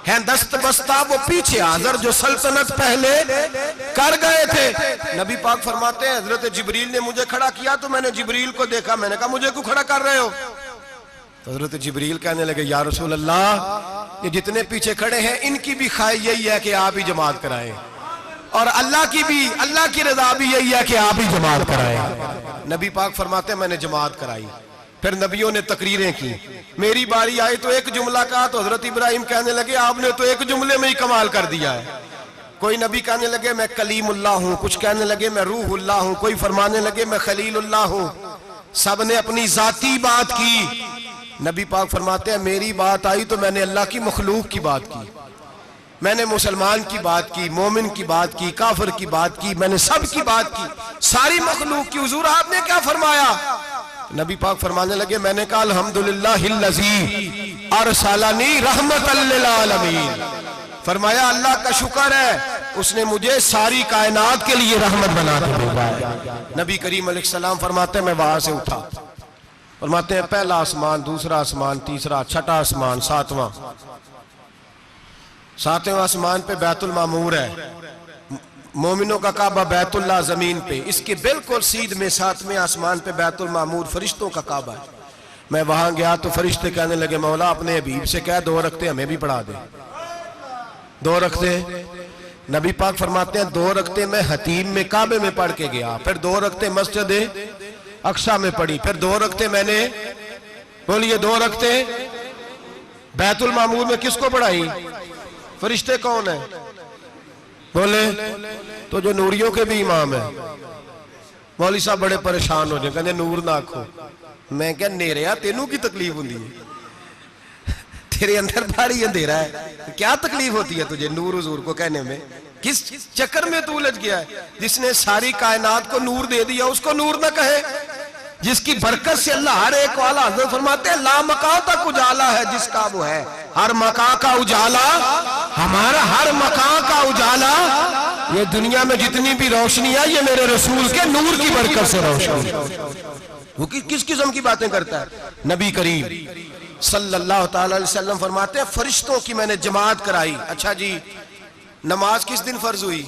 है दस्त बस्ता वो पीछे हाज़र जो सल्तनत पहले कर गए थे। नबी पाक फरमाते हैं हजरत जिब्रील ने मुझे खड़ा किया तो मैंने जिब्रील को देखा, मैंने कहा मुझे क्यों खड़ा कर रहे हो? तो हजरत जिब्रील कहने लगे या रसूल अल्लाह ये जितने पीछे खड़े हैं इनकी भी ख्वाहिश यही है कि आप ही जमात कराएं, और अल्लाह की भी, अल्लाह की रजा भी यही है कि आप ही जमात कराएं। नबी पाक फरमाते हैं मैंने जमात कराई। फिर नबियों ने तकरीरें की, मेरी बारी आई तो एक जुमला कहा तो हजरत इब्राहिम कहने लगे आपने तो एक जुमले में ही कमाल कर दिया है। कोई नबी कहने लगे मैं कलीमुल्लाह हूं, कुछ कहने लगे मैं रूहुल्लाह हूं, कोई फरमाने लगे मैं खलीलुल्लाह हूं। सब ने अपनी जाती बात की। नबी पाक फरमाते हैं मेरी बात आई तो मैंने अल्लाह की मखलूक की बात की, मैंने मुसलमान की बात की, मोमिन की बात की, काफिर की बात की, मैंने सब की बात की, सारी मखलूक की। हुजूर आपने क्या फरमाया? नबी पाक फरमाने लगे मैंने कहा अल्हम्दुलिल्लाहिल्लज़ी अरसलनी रहमतल लिल आलमीन, फरमाया अल्लाह का शुक्र है उसने मुझे सारी कायनात के लिए रहमत बना के भेजा है। नबी करीम अलैहिस्सलाम फरमाते हैं मैं वहां से उठा, फरमाते हैं पहला आसमान, दूसरा आसमान, तीसरा, छठा आसमान, सातवां आसमान पे बैतुल मामूर है, मोमिनों का काबा बैतुल्लाह जमीन पे, इसके बिल्कुल सीध में सातवें आसमान पे बैतुल मामूर फरिश्तों का काबा है। मैं वहां गया तो फरिश्ते कहने लगे मौला अपने हबीब से कह 2 रखते हमें भी पढ़ा दे। 2 रखते नबी पाक फरमाते हैं 2 रखते मैं हतीम में काबे में पढ़ के गया, फिर 2 रखते मस्जिद अक्सा में पढ़ी, फिर 2 रखते मैंने, बोलिए 2 रखते बैतुल मामूर में किसको पढ़ाई? फरिश्ते कौन है? बोले तो जो नूरियों के भी इमाम है। मौली साहब बड़े परेशान हो जाए, कहते नूर ना आखो। मैं क्या नेरिया तेनू की तकलीफ होती है? तेरे अंदर भारी अंधेरा है, क्या तकलीफ होती है तुझे नूर हुजूर को कहने में? किस चक्कर में तू उलझ गया है? जिसने सारी कायनात को नूर दे दिया उसको नूर ना कहे? जिसकी बरकत से अल्लाह हर एक वाला, हज़रत फरमाते हैं ला मकां तक उजाला है जिसका वो है, हर मकां का उजाला हमारा, हर मकां का उजाला, ये दुनिया में जितनी भी रोशनी है ये मेरे रसूल के नूर की बरकत से रोशनी। वो किस किस्म की बातें करता है? नबी करीम सल्लल्लाहु अलैहि वसल्लम फरमाते हैं फरिश्तों की मैंने जमात कराई। अच्छा जी नमाज किस दिन फर्ज हुई?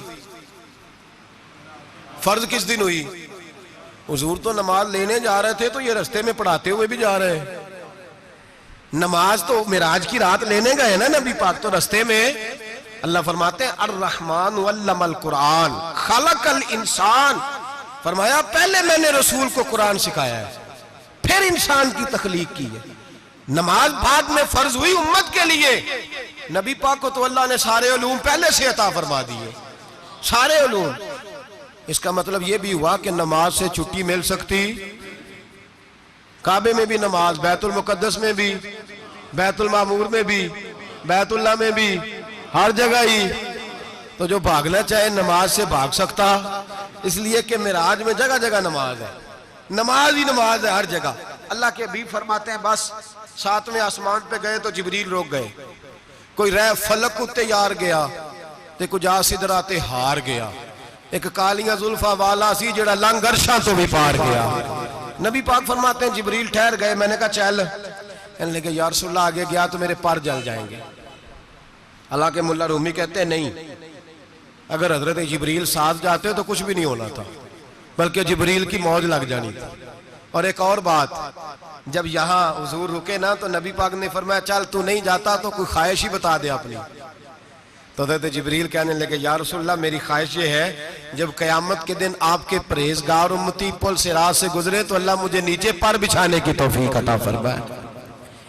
फर्ज किस दिन हुई? हुजूर तो नमाज लेने जा रहे थे तो ये रास्ते में पढ़ाते हुए भी जा रहे हैं। नमाज तो मिराज की रात लेने गए ना नबी पाक, तो रास्ते में अल्लाह फरमाते हैं अर्रहमान अल्लमल कुरान खलकल इंसान, फरमाया पहले मैंने रसूल को कुरान सिखाया है फिर इंसान की तख्लीक की है। नमाज बाद में फर्ज हुई उम्मत के लिए, नबी पाक को तो अल्लाह ने सारे उलूम पहले से अता फरमा दिए, सारे उलूम। इसका मतलब यह भी हुआ कि नमाज से छुट्टी मिल सकती, काबे में भी नमाज, बैतुल मुकद्दस में भी, बैतुल मामूर में भी, बैतुल्लाह में भी, हर जगह ही। तो जो भागना चाहे नमाज से भाग सकता, इसलिए कि मिराज में जगह जगह नमाज है, नमाज ही नमाज है हर जगह। अल्लाह के हबीब फरमाते हैं बस 7वें आसमान पे गए तो जिब्रील रोक गए, कोई रह फलक उत्ते यार गया ते कुछ आ सिदरा ते हार गया, एक कालियां जुल्फा वाला सी जेड़ा लंघ अरशां तो भी पार गया। नबी पाक फरमाते हैं जिब्रील ठहर गए, मैंने कहा चल, कहने लगे या रसूलल्लाह आगे गया तो मेरे पर जल जाएंगे। हालांकि मुल्ला रूमी कहते हैं नहीं, अगर हजरत जिब्रील साथ जाते तो कुछ भी नहीं होना था, बल्कि जिब्रील की मौज लग जानी थी। और एक और बात, जब यहाँ हुजूर रुके ना तो नबी पाक ने फरमाया चल तू नहीं जाता तो कोई ख्वाहिश ही बता दे अपनी। तो हज़रत जिब्रील कहने लगे या रसूलल्लाह मेरी ख्वाहिश ये है जब क़यामत के दिन आपके परहेज़गार उम्मती पुल सिरात से गुजरे तो अल्लाह मुझे नीचे पर बिछाने की तौफीक अता फरमाए,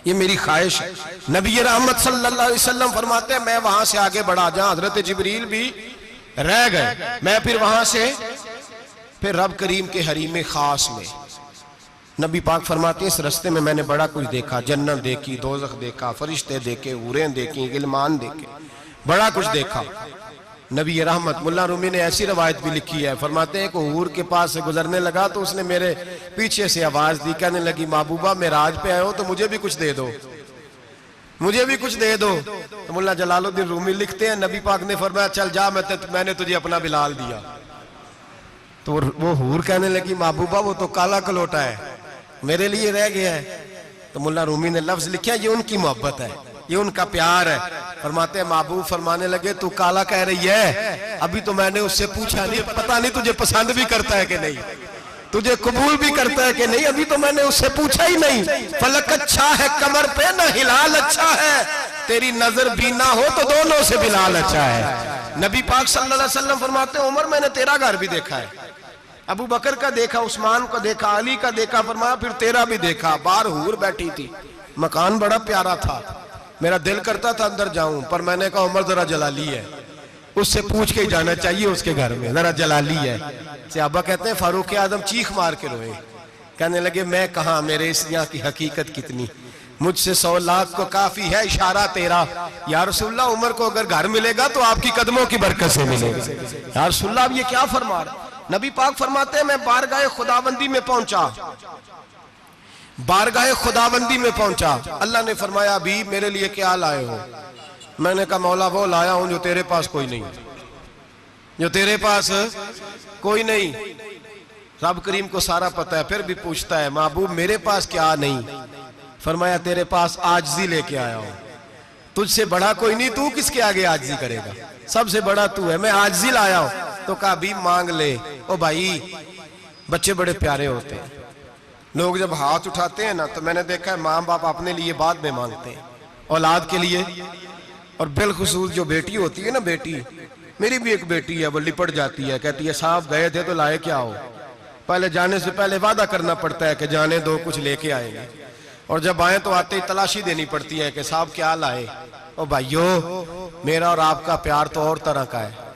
ये मेरी ख्वाहिश है। नबी रहमत सल्लल्लाहु अलैहि वसल्लम फरमाते हैं मैं वहां से आगे बढ़ा, जहां हज़रत जिब्रील भी रह गए, मैं फिर वहां से फिर रब करीम के हरीम खास में। नबी पाक फरमाते हैं इस रास्ते में मैंने बड़ा कुछ देखा, जन्नत देखी, दोज़ख देखा, फरिश्ते देखे, हूरें देखी, गिलमान देखे, बड़ा कुछ देखा। नबी रहमत मुल्ला रूमी ने ऐसी रवायत भी लिखी है, फरमाते हैं कि हूर के पास से गुजरने लगा तो उसने मेरे पीछे से आवाज दी, कहने लगी महबूबा मेराज पे आए हो तो मुझे भी कुछ दे दो, मुझे भी कुछ दे दो। तो मुल्ला जलालुद्दीन रूमी लिखते हैं नबी पाक ने फरमाया चल जा मैंने तुझे अपना बिलाल दिया। तो वो हूर कहने लगी महबूबा वो तो काला कलोटा है, मेरे लिए रह गया है। तो मुल्ला रूमी ने लफ्ज लिखा ये उनकी मोहब्बत है, ये उनका प्यार है। फरमाते हैं महबूब फरमाने लगे तू काला कह रही है, अभी तो मैंने उससे पूछा नहीं, पता नहीं तुझे पसंद भी करता है कि नहीं, तुझे कबूल भी करता है कि नहीं, अभी तो मैंने उससे पूछा ही नहीं। फलक अच्छा है कमर पे ना हिलाल अच्छा है, तेरी नजर भी ना हो तो दोनों से बिलाल अच्छा है। नबी पाक सल्लल्लाहु अलैहि वसल्लम फरमाते हैं उमर मैंने तेरा घर भी देखा है, अबू बकर का देखा, उस्मान को देखा, अली का देखा, फरमाया फिर तेरा भी देखा। बाहर हूर बैठी थी, मकान बड़ा प्यारा था, मेरा दिल करता था अंदर जाऊं, पर मैंने कहा उमर जरा जलाली है, उससे पूछ के ही जाना चाहिए उसके घर में, जरा जलाली है। सहाबा कहते हैं फारूक आजम चीख मार के रोए, कहने लगे मैं कहा मेरे इस यहाँ की हकीकत कितनी, मुझसे 100 लाख को काफी है इशारा तेरा। या रसूलल्लाह उमर को अगर घर मिलेगा तो आपकी कदमों की बरकत से मिलेगा। या रसूलल्लाह अब ये क्या फरमा रहे। नबी पाक फरमाते हैं मैं बारगाह खुदाबंदी में पहुंचा, बारगाह खुदाबंदी में पहुंचा, अल्लाह ने फरमाया अभी मेरे लिए क्या लाए हो। मैंने कहा मौला वो लाया हूं जो तेरे पास कोई नहीं, जो तेरे पास कोई नहीं। रब करीम को सारा पता है, फिर भी पूछता है महबूब मेरे पास क्या नहीं। फरमाया तेरे पास आजिज़ी लेके आया हूं, तुझसे बड़ा कोई नहीं, तू किसके आगे आजिज़ी करेगा, सबसे बड़ा तू है, मैं आजिज़ी लाया हूं। तो कहा भी मांग ले। ओ भाई बच्चे बड़े प्यारे होते हैं, लोग जब हाथ उठाते हैं ना तो मैंने देखा है माँ बाप अपने लिए बाद में मांगते हैं, औलाद के लिए। और बिलखुसूस जो बेटी होती है ना, बेटी मेरी भी एक बेटी है, वो लिपट जाती है, कहती है साहब गए थे तो लाए क्या हो। पहले जाने से पहले वादा करना पड़ता है कि जाने दो कुछ लेके आएंगे, और जब आए तो आते ही तलाशी देनी पड़ती है कि साहब क्या लाए। ओ भाइयों मेरा और आपका प्यार तो और तरह का है।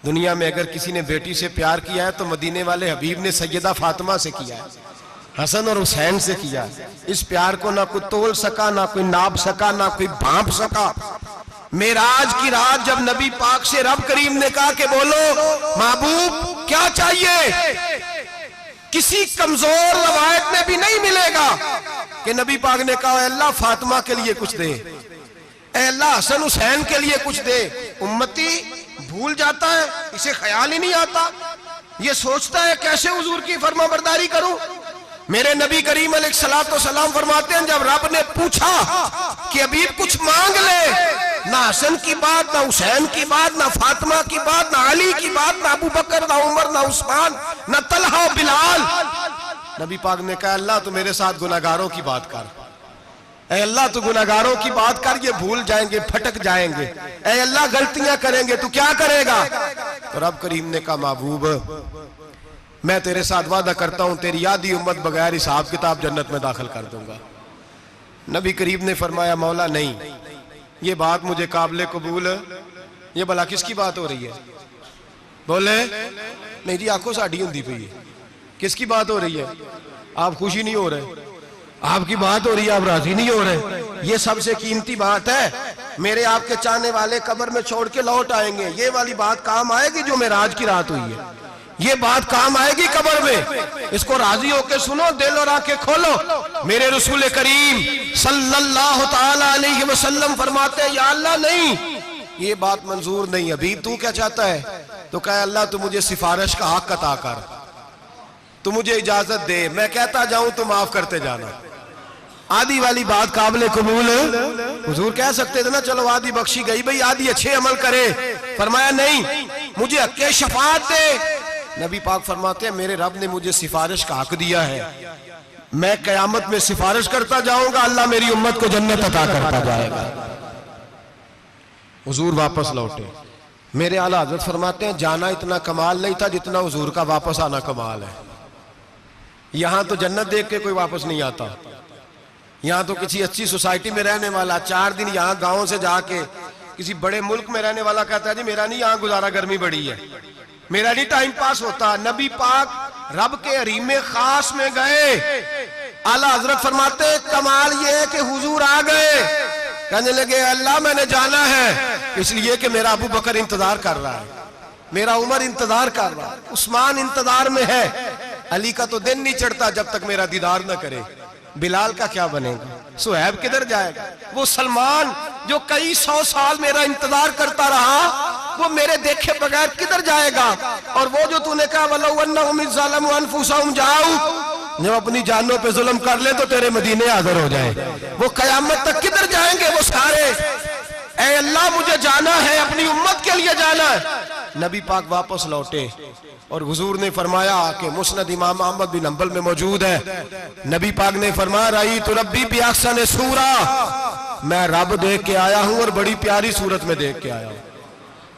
दुनिया में अगर किसी ने बेटी से प्यार किया है तो मदीने वाले हबीब ने सैयदा फातिमा से किया है, हसन और हुसैन से किया। इस प्यार को ना कोई तोल सका, ना कोई नाप सका, ना कोई भांप सका। मेराज की रात जब नबी पाक से रब करीम ने कहा कि बोलो महबूब क्या चाहिए, किसी कमजोर रवायत में भी नहीं मिलेगा कि नबी पाक ने कहा अल्लाह फातिमा के लिए कुछ दे, अल्लाह हसन हुसैन के लिए कुछ दे। उम्मती भूल जाता है, इसे ख्याल ही नहीं आता, ये सोचता है कैसे हुजूर की फरमाबरदारी करूं। मेरे नबी करीम अलैहिस्सलाम फरमाते हैं जब रब ने पूछा कि अभी कुछ मांग ले, ना हसन की बात, ना हुसैन की बात, ना फातिमा की बात, ना अली की बात, ना अबू बकर, ना उमर, ना उस्मान, ना तलहा बिलाल। नबी पाक ने कहा अल्लाह तू मेरे साथ गुनाहगारों की बात कर, ऐ अल्लाह तू गुनाहगारों की बात कर, ये भूल जाएंगे, भटक जाएंगे, ऐ अल्लाह गलतियां करेंगे, तू क्या करेगा। तो रब करीम ने कहा महबूब मैं तेरे साथ वादा करता हूं तेरी आधी उम्मत बगैर हिसाब किताब जन्नत में दाखिल कर दूंगा। नबी करीम ने फरमाया मौला नहीं, ये बात मुझे काबिल कबूल, ये भला किसकी बात हो रही है। बोले मेरी आंखों साड़ी हुंदी पई है, किसकी बात हो रही है। आप खुशी नहीं हो रहे, आपकी बात हो रही है, आप राजी नहीं हो रहे। ये सबसे कीमती बात है, मेरे आपके चाहने वाले कब्र में छोड़ के लौट आएंगे, ये वाली बात काम आएगी जो मेराज की रात हुई है, ये बात काम आएगी कब्र में। इसको राजी होकर सुनो, दिल और आंखें खोलो। मेरे रसूल करीम सल्लल्लाहु ताला अलैहि वसल्लम फरमाते हैं या अल्लाह नहीं, ये बात मंजूर नहीं। अभी तू क्या चाहता है। तो कहे अल्लाह तू मुझे सिफारिश का हक अता कर, तू मुझे इजाजत दे, मैं कहता जाऊं तो माफ करते जाना। आधी वाली बात काबिल कबूल हुजूर कह सकते थे ना, चलो आधी बख्शी गई भाई, आधी अच्छे अमल करे। फरमाया नहीं, मुझे हक़ शफाअत दे। नबी पाक फरमाते हैं मेरे रब ने मुझे सिफारिश का हक दिया है, मैं कयामत में सिफारिश करता जाऊंगा, अल्लाह मेरी उम्मत को जन्नत अता करता जाएगा। हुजूर वापस लौटे। मेरे आला हज़रत फरमाते हैं जाना इतना कमाल नहीं था जितना हुजूर का वापस आना कमाल है। यहां तो जन्नत देख के कोई वापस नहीं आता। यहां तो किसी अच्छी सोसाइटी में रहने वाला 4 दिन यहां गांव से जाके किसी बड़े मुल्क में रहने वाला कहता है जी मेरा नहीं यहां गुजारा, गर्मी बड़ी है, मेरा नहीं टाइम पास होता। नबी पाक रब के हरीम खास में गए। आला हजरत फरमाते कमाल ये है कि हुजूर आ गए। कहने लगे अल्लाह मैंने जाना है इसलिए कि मेरा अबू बकर इंतजार कर रहा है, मेरा उमर इंतजार कर रहा है, उस्मान इंतजार में है, अली का तो दिन नहीं चढ़ता जब तक मेरा दीदार न करे। बिलाल का क्या बनेगा, सुहैब किधर जाएगा, वो सलमान जो कई 100 साल मेरा इंतजार करता रहा वो मेरे देखे बगैर किधर जाएगा। और वो जो तूने कहा वलौ अन्नहुम इज़्ज़लमू अनफुसहुम जाऊ, जब अपनी जानों पे जुल्म कर ले तो तेरे मदीने हाजिर हो जाए, वो कयामत तक किधर जाएंगे वो सारे। ऐ अल्लाह मुझे जाना है, अपनी उम्मत के लिए जाना है। नबी पाक वापस लौटे और हुजूर ने फरमाया कि मुस्नद इमाम अहमद बिन हंबल में मौजूद है, नबी पाक ने फरमाया रही तो रब्बी भी अहसन सूरा, मैं रब देख के आया हूं और बड़ी प्यारी सूरत में देख के आया हूं।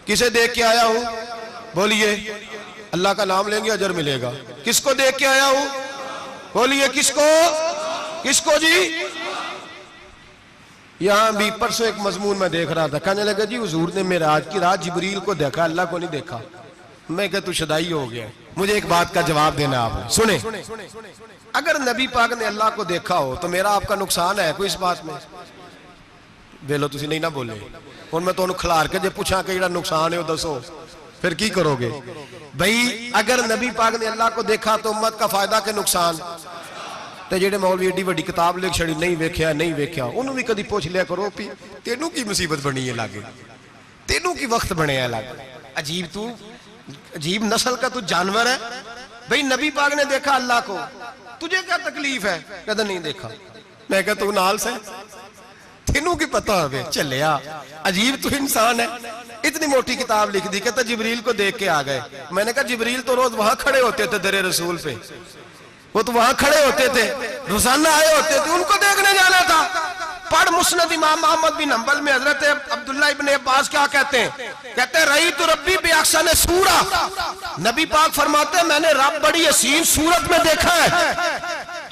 किसे देख के आया हूं बोलिए, अल्लाह का नाम लेंगे अजर मिलेगा। किसको देख के आया हूं बोलिए, किसको, किसको जी। यहां भी परसों एक मजमून में देख रहा था, कहने लगा जी हुजूर ने मेराज की रात जिब्रील को देखा, अल्लाह को नहीं देखा। मैं कह तू शदाई हो गया। मुझे एक बात का जवाब देना आपने, सुने, अगर नबी पाक ने अल्लाह को देखा हो तो मेरा आपका नुकसान है कोई इस बात में? वेलो तुसी नहीं ना बोले हुण मैं तुहानू खिलार के जे पूछा कि जेड़ा नुकसान है वो दसो, फिर की करोगे भाई? अगर नबी पाक ने अल्लाह को देखा तो उम्मत का फायदा के नुकसान? ते जेड़े मौलवी एडी वड्डी किताब लिख छड़ी नहीं वेख्या नहीं वेख्या, उन्होंने भी कदी पूछ लिया करो भी तेनू की मुसीबत बनी है लागे, तेनू की वक्त बने है लागे। अजीब तू, अजीब नस्ल का तू जानवर है भाई। नबी पाक ने देखा अल्लाह को, तुझे क्या तकलीफ है? कहता नहीं देखा। मैं कहा तू नाल से तेनू की पता है चलिया, अजीब तू इंसान है। इतनी मोटी किताब लिख दी, कहता जिब्रील को देख के आ गए। मैंने कहा जिब्रील तो रोज वहां खड़े होते थे दरे रसूल पे, वो तो वहां खड़े होते थे, रोजाना आए होते थे, उनको देखने जाना था। पढ़ मुस्नद इमाम अहमद बिन हंबल में हजरत अब्दुल्लाह इब्ने अब्बास क्या कहते हैं, कहते हैं रही तो रब्बी भी अहसन सूरा, नबी पाक फरमाते हैं मैंने रब बड़ी हसीन सूरत में देखा है।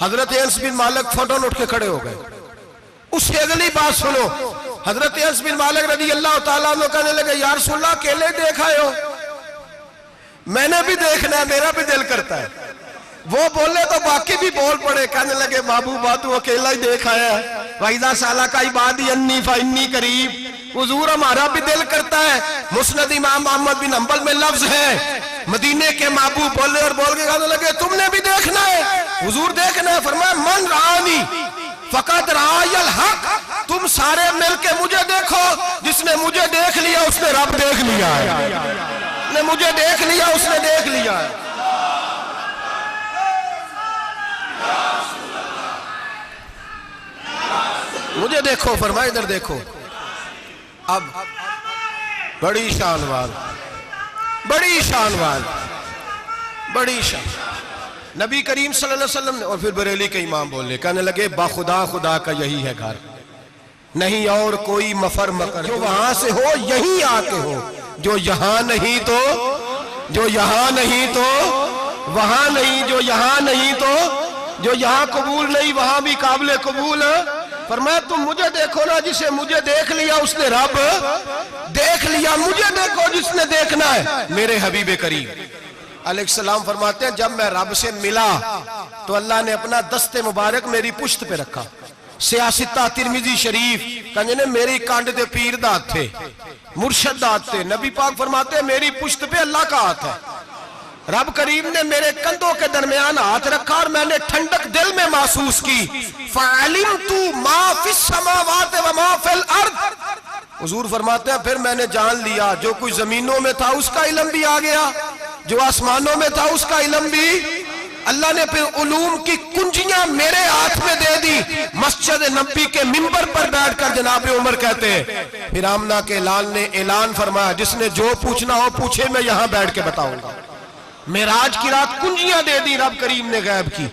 हजरत अनस बिन मालिक फौरन उठ के खड़े हो गए। उससे अगली बात सुनो, हजरत अनस बिन मालिक रज़ी अल्लाह तआला अन्हु कहने लगे या रसूलल्लाह अकेले देखा हो? मैंने भी देखना है, मेरा भी दिल करता है। वो बोले तो बाकी भी बोल पड़े, कहने लगे महबूबा तू अकेला ही देख आया है, वाइदा साला का इबादी अन्नी फन्नी करीब। हुजूर हमारा भी दिल करता है। मुस्नद इमाम अहमद बिन हंबल में लफ्ज है मदीने के महबूब बोले और बोल के कहने लगे तुमने भी देखना है? हुजूर देखना है। फरमाया मन रानी फकत रायल हक, तुम सारे मिलके मुझे देखो, जिसने मुझे देख लिया उसने रब देख लिया है, ने मुझे देख लिया उसने देख लिया है। मुझे देखो, फरमाया इधर देखो। अब बड़ी शान वाल, बड़ी शान वाल, बड़ी शान नबी करीम सल्लल्लाहु अलैहि वसल्लम ने। और फिर बरेली के इमाम बोले, कहने लगे बाखुदा खुदा का यही है घर, नहीं और कोई मफर मकर, जो वहां से हो यही आके हो, जो यहां नहीं तो, जो यहां नहीं तो वहां नहीं, जो यहां नहीं तो, जो यहां कबूल नहीं वहां भी काबिल कबूल। फरमाया तुम मुझे देखो ना, जिसे मुझे देख लिया उसने रब देख लिया, मुझे देखो जिसने देखना है मेरे हबीब करीम अलैहिस्सलाम। फरमाते हैं जब मैं रब से मिला तो अल्लाह ने अपना दस्ते मुबारक मेरी पुश्त पे रखा। सियासिता तिरमिजी शरीफ कहने ने मेरी कांड दे पीर दा हाथ थे, मुर्शद दा हाथ थे। नबी पाक फरमाते हैं मेरी पुश्त पे अल्लाह का हाथ है। रब करीम ने मेरे कंधों के दरमियान हाथ रखा और मैंने ठंडक दिल में महसूस की। फ़अलिमतु मा फिस समावाति व मा फिल अर्द, हुजूर फरमाते हैं फिर मैंने जान लिया जो कुछ जमीनों में था उसका इल्म भी आ गया, जो आसमानों में था उसका इल्म भी। अल्लाह ने फिर उलूम की कुंजियां मेरे हाथ में दे दी। मस्जिद नबी के मिंबर पर बैठकर जनाब उमर कहते हैं फिर आमना के लाल ने ऐलान फरमाया जिसने जो पूछना हो पूछे, मैं यहां बैठ के बताऊंगा। मेराज की रात कुंजियां दे दी रब करीम ने गैब की।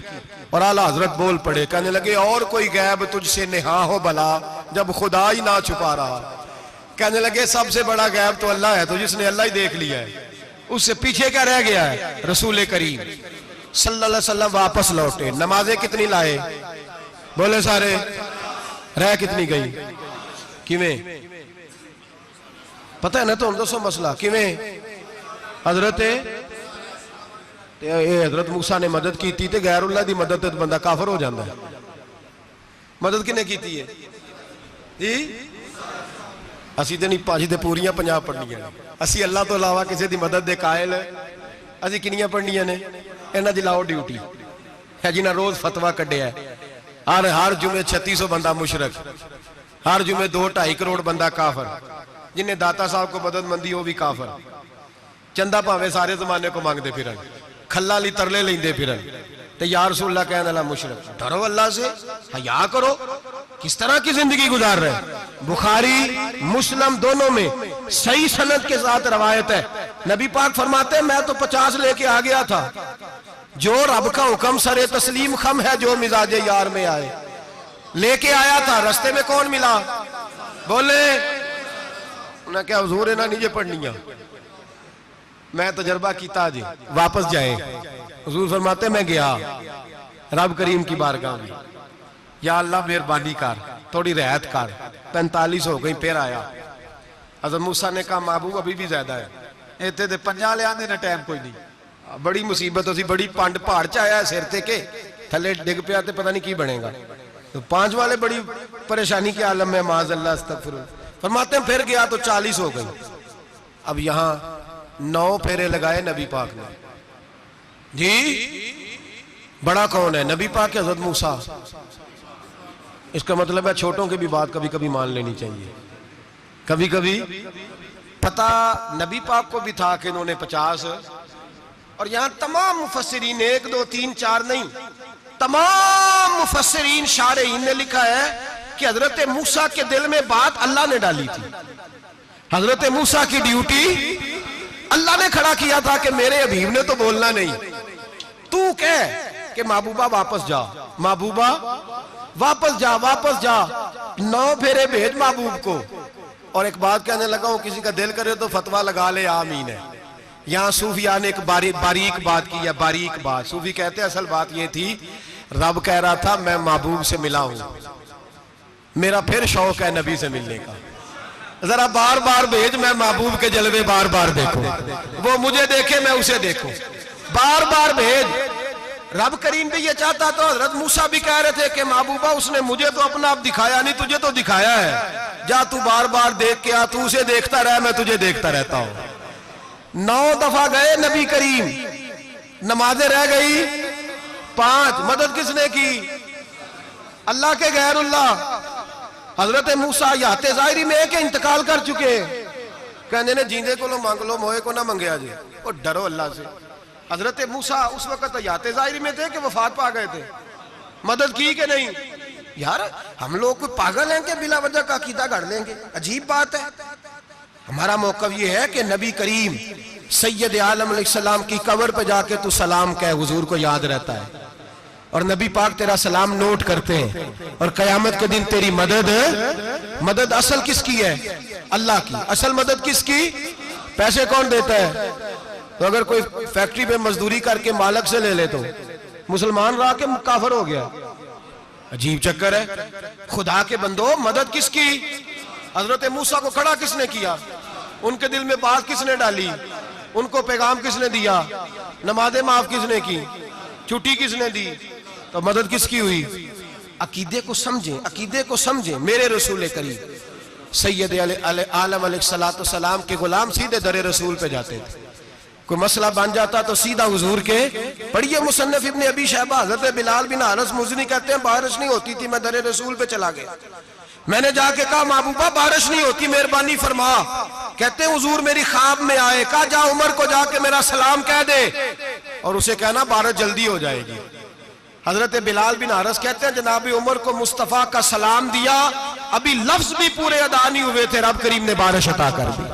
और आला हजरत बोल पड़े, कहने लगे और कोई गैब तुझसे नेहा हो भला जब खुदा ही ना छुपा रहा। कहने लगे सबसे बड़ा गैब तो अल्लाह है, तो जिसने अल्लाह ही देख लिया है उससे पीछे क्या रह गया है। रसूल करीम सल्लल्लाहु अलैहि वसल्लम वापस लौटे, नमाजें कितनी लाए बोले सारे, रह कितनी गई, किवें पता है ना, तो हम दसो मसला किवें। हजरत मूसा ने मदद की थी, गैरुल्लाह दी मदद ते बंदा काफर हो जाता है। मदद किने की है जी, असी तो नहीं भाजी तो पूरियां 50 पढ़नियां, असी अल्लाह तो इलावा किसी की मदद के कायल असी किनियां पढ़नियां ने। इन्हां दी लाओ ड्यूटी है जिन्हें रोज फतवा कढ़िया, हर जुमे 3600 बंदा मुशरक, हर जुमे 2-2.5 करोड़ बंदा काफर, जिन्हें दाता साहब को मदद मंदी वो भी काफर, चंदा भावे सारे जमाने को मांगते फिरन, खल्ला ली तरले लेंदे फिरन, ते या रसूलल्लाह कहने वाला मुशरक। डरो अल्लाह से, हया करो, किस तरह की जिंदगी गुजार रहे। बुखारी मुस्लिम दोनों में सही सनद के साथ रवायत है, नबी पाक फरमाते हैं मैं तो 50 लेके आ गया था, जो रब का हुक्म सरे तस्लीम खम है, जो मिजाजे यार में आए लेके आया था। रस्ते में कौन मिला, बोले ना क्या हुजूर है ना नीचे पढ़निया, मैं तजर्बा किया जी, वापस जाए। हुजूर फरमाते मैं गया रब करीम की बारगाह में, या अल्लाह मेहरबानी कर, थोड़ी रियायत कर, 45 हो गई, फिर आया। हज़रत मूसा ने कहा महबूब अभी भी ज्यादा है, इतने तो 50 ले आने टाइम कोई नहीं, बड़ी मुसीबत होती, बड़ी पंड पहाड़ च आया सिर ते के थले डिग पिया तो पता नहीं की बनेगा, तो 5 वाले बड़ी परेशानी के आलम में माज अल्लाह अस्तगफिरुल्लाह। फरमाते हैं फिर गया तो 40 हो गई। अब यहां 9 फेरे लगाए नबी पाक ने जी, बड़ा कौन है नबी पाक हज़रत मूसा। इसका मतलब है छोटों की भी बात कभी कभी मान लेनी चाहिए, कभी कभी पता नबी पाक को भी था कि इन्होंने 50, और यहां तमाम मुफस्सिरीन 1 2 3 4 नहीं, तमाम मुफस्सिरीन शारहीन ने लिखा है कि हजरत मूसा के दिल में बात अल्लाह ने डाली थी। हजरत मूसा की ड्यूटी अल्लाह ने खड़ा किया था कि मेरे हबीब ने तो बोलना नहीं, तू कह कि महबूबा वापस जा, महबूबा वापस जा, वापस जा, 9 फेरे भेज महबूब को। और एक बात कहने लगा हूं, किसी का दिल करे तो फतवा लगा ले, आमीन है। यहां सूफिया ने एक बारीक बात की है, बारीक बात। सूफी कहते हैं असल बात यह थी, रब कह रहा था मैं महबूब से मिला हूं, मेरा फिर शौक है नबी से मिलने का, जरा बार बार भेज, मैं महबूब के जलवे बार बार देखूं, वो मुझे देखे मैं उसे देखूं, बार बार भेज। रब करीम भी ये चाहता तो हजरत मूसा भी कह रहे थे कि महबूबा उसने मुझे तो अपना आप दिखाया नहीं, तुझे तो दिखाया है, जा तू बार बार देख के आ, तू उसे देखता रह, मैं तुझे देखता रहता हूं। 9 दफा गए नबी करीम, नमाजें रह गई 5, मदद किसने की, अल्लाह के गैरुल्लाह। हजरत मूसा याते जाहिरी में के इंतकाल कर चुके, कहने ने जींदे को मांग लो, मोए को ना मंगया जी, और डरो अल्लाह से। हजरत मूसा उस वक्त याते जाहिरी में थे कि वफात पा गए थे, मदद की कि नहीं। यार हम लोग कोई पागल हैं कि बिला वजह का अकीदा गढ़ लेंगे, अजीब बात है। हमारा मौक़िफ़ ये है कि नबी करीम सैयद आलम अलैहिस्सलाम की कब्र पे जाके तू सलाम कह, हुजूर को याद रहता है, और नबी पाक तेरा सलाम नोट करते हैं, और कयामत के दिन तेरी मदद असल किसकी है, अल्लाह की। असल मदद किसकी, पैसे कौन देता है, तो अगर कोई फैक्ट्री में मजदूरी करके मालिक से ले ले तो मुसलमान रहा के काफिर हो गया, अजीब चक्कर है। खुदा के बंदो मदद किसकी, हजरत मूसा को खड़ा किसने किया, उनके दिल में बात किसने डाली, उनको पैगाम किसने दिया, नमाजें माफ किसने की, छुट्टी किसने दी, तो मदद किसकी हुई। अकीदे को समझें, अकीदे को समझें। मेरे रसूल करीम सैयद आलम अलैहिस्सलाम के गुलाम सीधे दरे रसूल पे जाते थे, कोई मसला बन जाता तो सीधा हुजूर के। पढ़िए मुसन्नफ इब्ने अबी शैबा, हज़रत बिलाल बिन हारिस मुज़नी कहते हैं बारिश नहीं होती थी, मैं दरे रसूल पे चला गया, मैंने जाके कहा महबूबा बारिश नहीं होती, मेहरबानी फरमा। कहते हैं हुजूर मेरी ख्वाब में आए, कहा जा उमर को जाके मेरा सलाम कह दे और उसे कहना बारिश जल्दी हो जाएगी। हजरत बिलाल बिन हारिस कहते हैं जनाब उमर को मुस्तफा का सलाम दिया, अभी लफ्ज भी पूरे अदा नहीं हुए थे, रब करीम ने बारिश अता कर दी।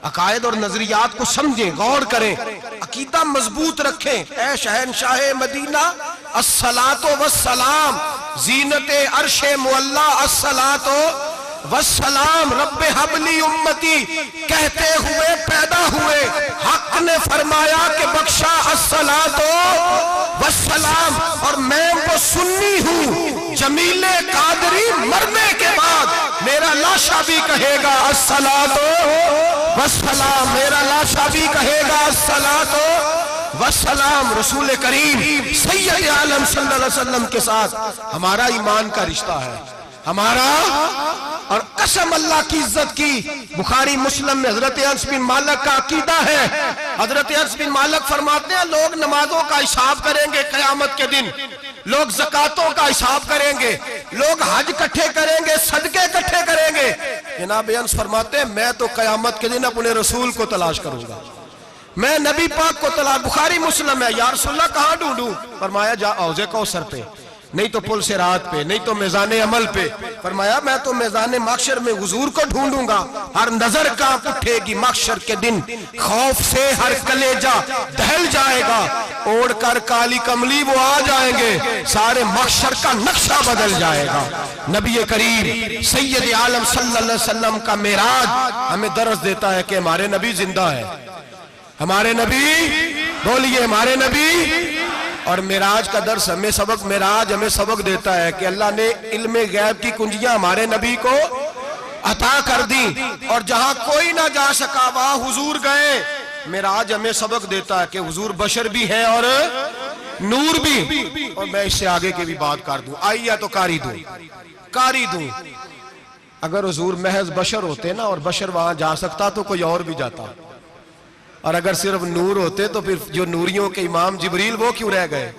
अकायद और नजरियात को समझें, गौर करें, अकीदा मजबूत रखें। ऐ शहनशाह मदीना अस्सलातो वस्सलाम, जीनते अर्शे मुअल्ला अस्सलातो वस्सलाम, रब्बे हबली उम्मती कहते हुए पैदा हुए, हक ने फरमाया कि बख्शा अस्सलातो वस्सलाम। और मैं वो सुन्नी हूँ, जमीले कादरी मरने के बाद मेरा लाशा भी कहेगा अस्सलातो वस्सलाम, मेरा लाशा भी कहेगा अस्सलातो वस्सलाम। रसूल करीम सैयद आलम सल्लल्लाहु अलैहि वसल्लम के साथ हमारा ईमान का रिश्ता है, हमारा। और कसम अल्लाह की इज्जत की, बुखारी मुस्लिम में हजरत अनस बिन मालिक का अकीदा है। हजरत अनस बिन मालिक फरमाते हैं लोग नमाजों का हिसाब करेंगे क़यामत के दिन, लोग ज़कातों का हिसाब करेंगे, लोग हज इकट्ठे करेंगे, सदके इकट्ठे करेंगे। जनाब अनस फरमाते हैं मैं तो क़यामत के दिन अपने रसूल को तलाश करूंगा, मैं नबी पाक को तलाश। बुखारी मुस्लिम है। या रसूलल्लाह कहाँ ढूंढूं? फरमाया जा औज़े कौसर पे, नहीं तो पुल से रात पे, नहीं तो मैज़ाने अमल पे। फरमाया मैं तो मैज़ाने माशर में हुजूर को ढूंढूंगा। हर नजर कांप उठेगी माशर के दिन, खौफ से हर कलेजा दहल जाएगा, ओढ़ कर काली कमली वो आ जाएंगे, सारे माशर का नक्शा बदल जाएगा। नबी करीम सैयद आलम सल्लल्लाहु अलैहि वसल्लम का मेराज हमें दर्स देता है कि हमारे नबी जिंदा है, हमारे नबी, बोलिए हमारे नबी। और मेराज का दर्स हमें सबक, मेराज हमें सबक देता है कि अल्लाह ने इल्मे गैब की कुंजियां हमारे नबी को अता कर दी, और जहां कोई ना जा सका वहां हुजूर गए। मेराज हमें सबक देता है कि हुजूर बशर भी है और नूर भी। और मैं इससे आगे की भी बात कर दूं, आई या तो कारी दूं। अगर हुजूर महज बशर होते ना, और बशर वहां जा सकता तो कोई और भी जाता, और अगर सिर्फ नूर होते तो फिर जो नूरियों के इमाम जिब्रील वो क्यों रह गए?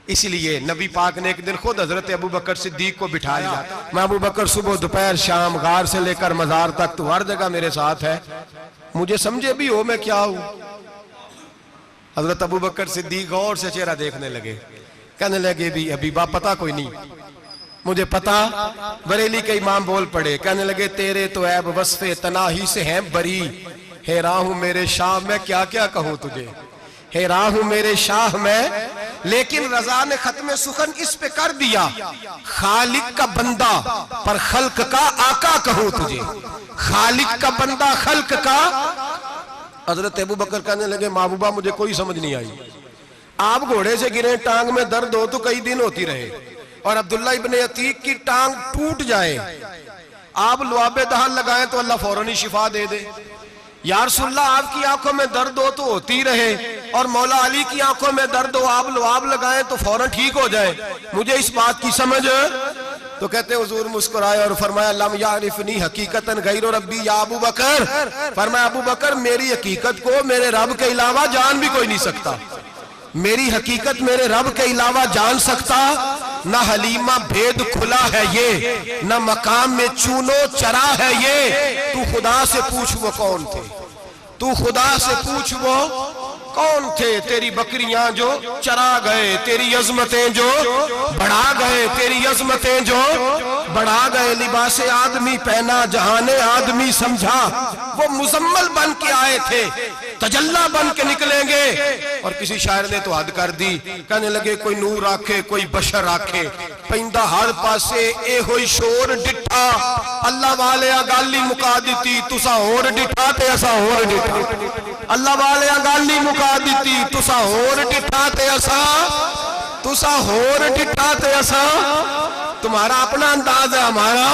इसलिए नबी पाक ने एक दिन खुद हजरत अबू बकर सिद्दीक को बिठाया। मैं अबू बकर सुबह दोपहर शाम गार से लेकर मजार तक तो हर जगह मेरे साथ है, मुझे समझे भी हो मैं क्या हूं। हजरत अबू बकर सिद्दीक गौर से चेहरा देखने लगे, कहने लगे भी हबीबा पता कोई नहीं, मुझे पता। बरेली के इमाम बोल पड़े, कहने लगे तेरे तो ऐब वस्फे तनाही से हैं बरी, हैरान हूं मेरे शाह मैं क्या क्या कहूं तुझे, हैरान हूं मेरे शाह मैं। लेकिन रजा ने खत्म सुखन इस पे कर दिया, खालिक का बंदा पर खल्क का आका कहूं तुझे, खालिक का बंदा खल्क का। हजरत अबू बकर कहने लगे महबूबा मुझे कोई समझ नहीं आई, आप घोड़े से गिरे, टांग में दर्द हो तो कई दिन होती रहे, और अब्दुल्ला इब्ने अतीक की टांग टूट जाए, आप लुआबे दहन लगाएं तो अल्लाह फौरन ही शिफा दे दे। या रसूलल्लाह आपकी आंखों में दर्द हो तो होती रहे, और मौला अली की आंखों में दर्द हो आप लुआब लगाएं तो फौरन ठीक हो जाए, मुझे इस बात की समझ। तो कहते हुजूर मुस्कुराए और फरमाया लम यारिफनी हकीकतन गैरो रब्बी या अबू बकर। फरमाया अबू बकर मेरी हकीकत को मेरे रब के अलावा जान भी कोई नहीं सकता, मेरी हकीकत मेरे रब के अलावा जान सकता। ना हलीमा भेद खुला है ये, ना मकाम में चूनो चरा है ये। तू खुदा से पूछ वो कौन थे, तू खुदा से पूछ वो कौन थे। तेरी बकरियां जो चरा गए, तेरी अजमतें जो बढ़ा गए, तेरी अजमतें जो बढ़ा गए। लिबासे आदमी पहना जहाने आदमी समझा, वो मुजम्मल बन के आए थे तजल्ला बन के निकलेंगे। और किसी शायर ने तो हद कर दी, कहने लगे कोई नूर आखे कोई बशर आखे, पैंदा हर पासे ए होई शोर डिठा। अल्लाह वाले गाली मुका दी तुसा होर डिठा ते असा होर डिठा, अल्लाह वाले गाली मुका दी तुसा होर डिठा ते असा, तुसा होर डिठा ते असा। तुम्हारा अपना अंदाज है, हमारा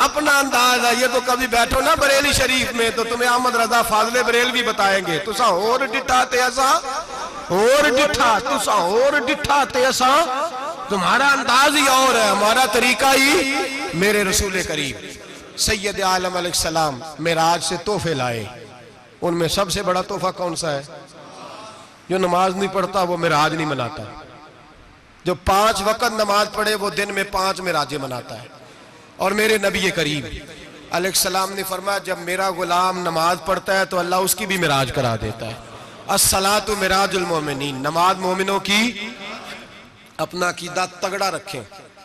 अपना अंदाज है। ये तो कभी बैठो ना बरेली शरीफ में तो तुम्हें अहमद रजा फाजले बरेल भी बताएंगे, तुसा होर डिठा ते असा होर डिठा, तुसा होर डिठा ते असा। तुम्हारा अंदाज ही और है, हमारा तरीका ही। मेरे रसूल करीम सैयद आलम अलैहिस्सलाम मेराज से तोहफे लाए, उनमें सबसे बड़ा तोहफा कौन सा है? जो नमाज नहीं पढ़ता वो मेराज नहीं मनाता, जो 5 वक्त नमाज पढ़े वो दिन में 5 मेराजे मनाता है। और मेरे नबी करीम अलैहिस्सलाम ने फरमाया जब मेरा गुलाम नमाज पढ़ता है तो अल्लाह उसकी भी मेराज करा देता है। अस्सलातु मिराजुल मोमिनीन, नमाज मोमिनों की। अपना कीदा तगड़ा रखें,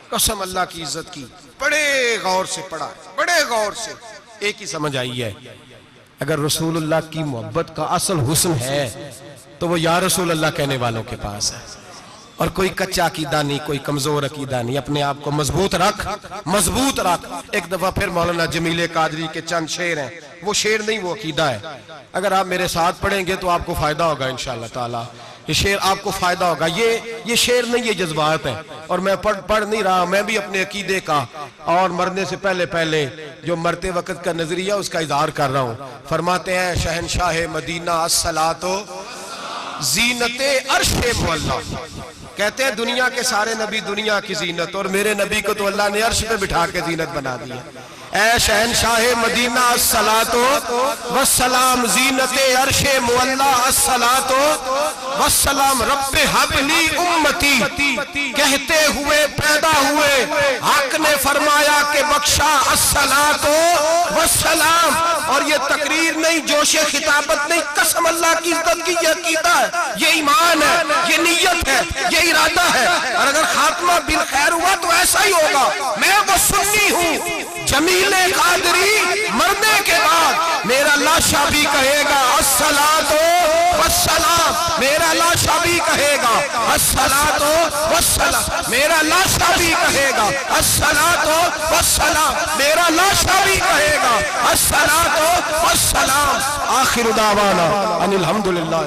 कसम अल्लाह की इज्जत की। बड़े गौर से पढ़ा, बड़े गौर से। एक ही समझ आई है, अगर रसूलुल्लाह की मोहब्बत का असल हुस्न है तो वो या रसूल अल्लाह कहने वालों के पास है। और कोई कच्चा अकीदा नहीं, कोई कमजोर अकीदा नहीं। अपने आप को मजबूत रख, मजबूत रख। एक दफा फिर मौलाना जमील कादरी के चंद शेर हैं, वो शेर नहीं वो अकीदा है। अगर आप मेरे साथ पढ़ेंगे तो आपको फायदा होगा इंशाअल्लाह ताला। ये शेर आपको फायदा होगा। ये शेर नहीं, ये जज्बात है। और मैं पढ़ नहीं रहा, मैं भी अपने अकीदे का और मरने से पहले पहले जो मरते वक्त का नजरिया उसका इजहार कर रहा हूँ। फरमाते हैं शहनशाह मदीना अस्सलातो जीनते अर्शे मुअल्ला, कहते हैं दुनिया के सारे नबी दुनिया की जीनत, और मेरे नबी को तो अल्लाह ने अर्श पे बिठा के जीनत बना दिया। ऐ शहनशाह मदीना अस्सलातो वस्सलाम जीनते अर्शे मुअल्ला अस्सलातो वस्सलाम रब्बे हबली उम्मती, कहते हुए पैदा हुए हक ने फरमाया कि बख्शा अस्सलातो वस्सलाम। और ये तकरीर नहीं, जोशे खिताबत नहीं, कसम अल्लाह की इज्जत की, ये अकीदा है, ये ईमान है, ये नीयत है, ये इरादा है। और अगर खात्मा बिल खैर हुआ तो ऐसा ही होगा। मैं वो सुन्नी हूँ, जमीले कादरी मरने के बाद मेरा लाशा भी कहेगा अस्सलातो वस्सलाम, मेरा लाशा भी कहेगा अस्सलातो वस्सलाम, मेरा लाशा भी कहेगा अस्सलातो वस्सलाम, मेरा लाशा भी कहेगा अस्सलातो वस्सलाम। आखिर दावाना अनिल हम्दुलिल्लाह।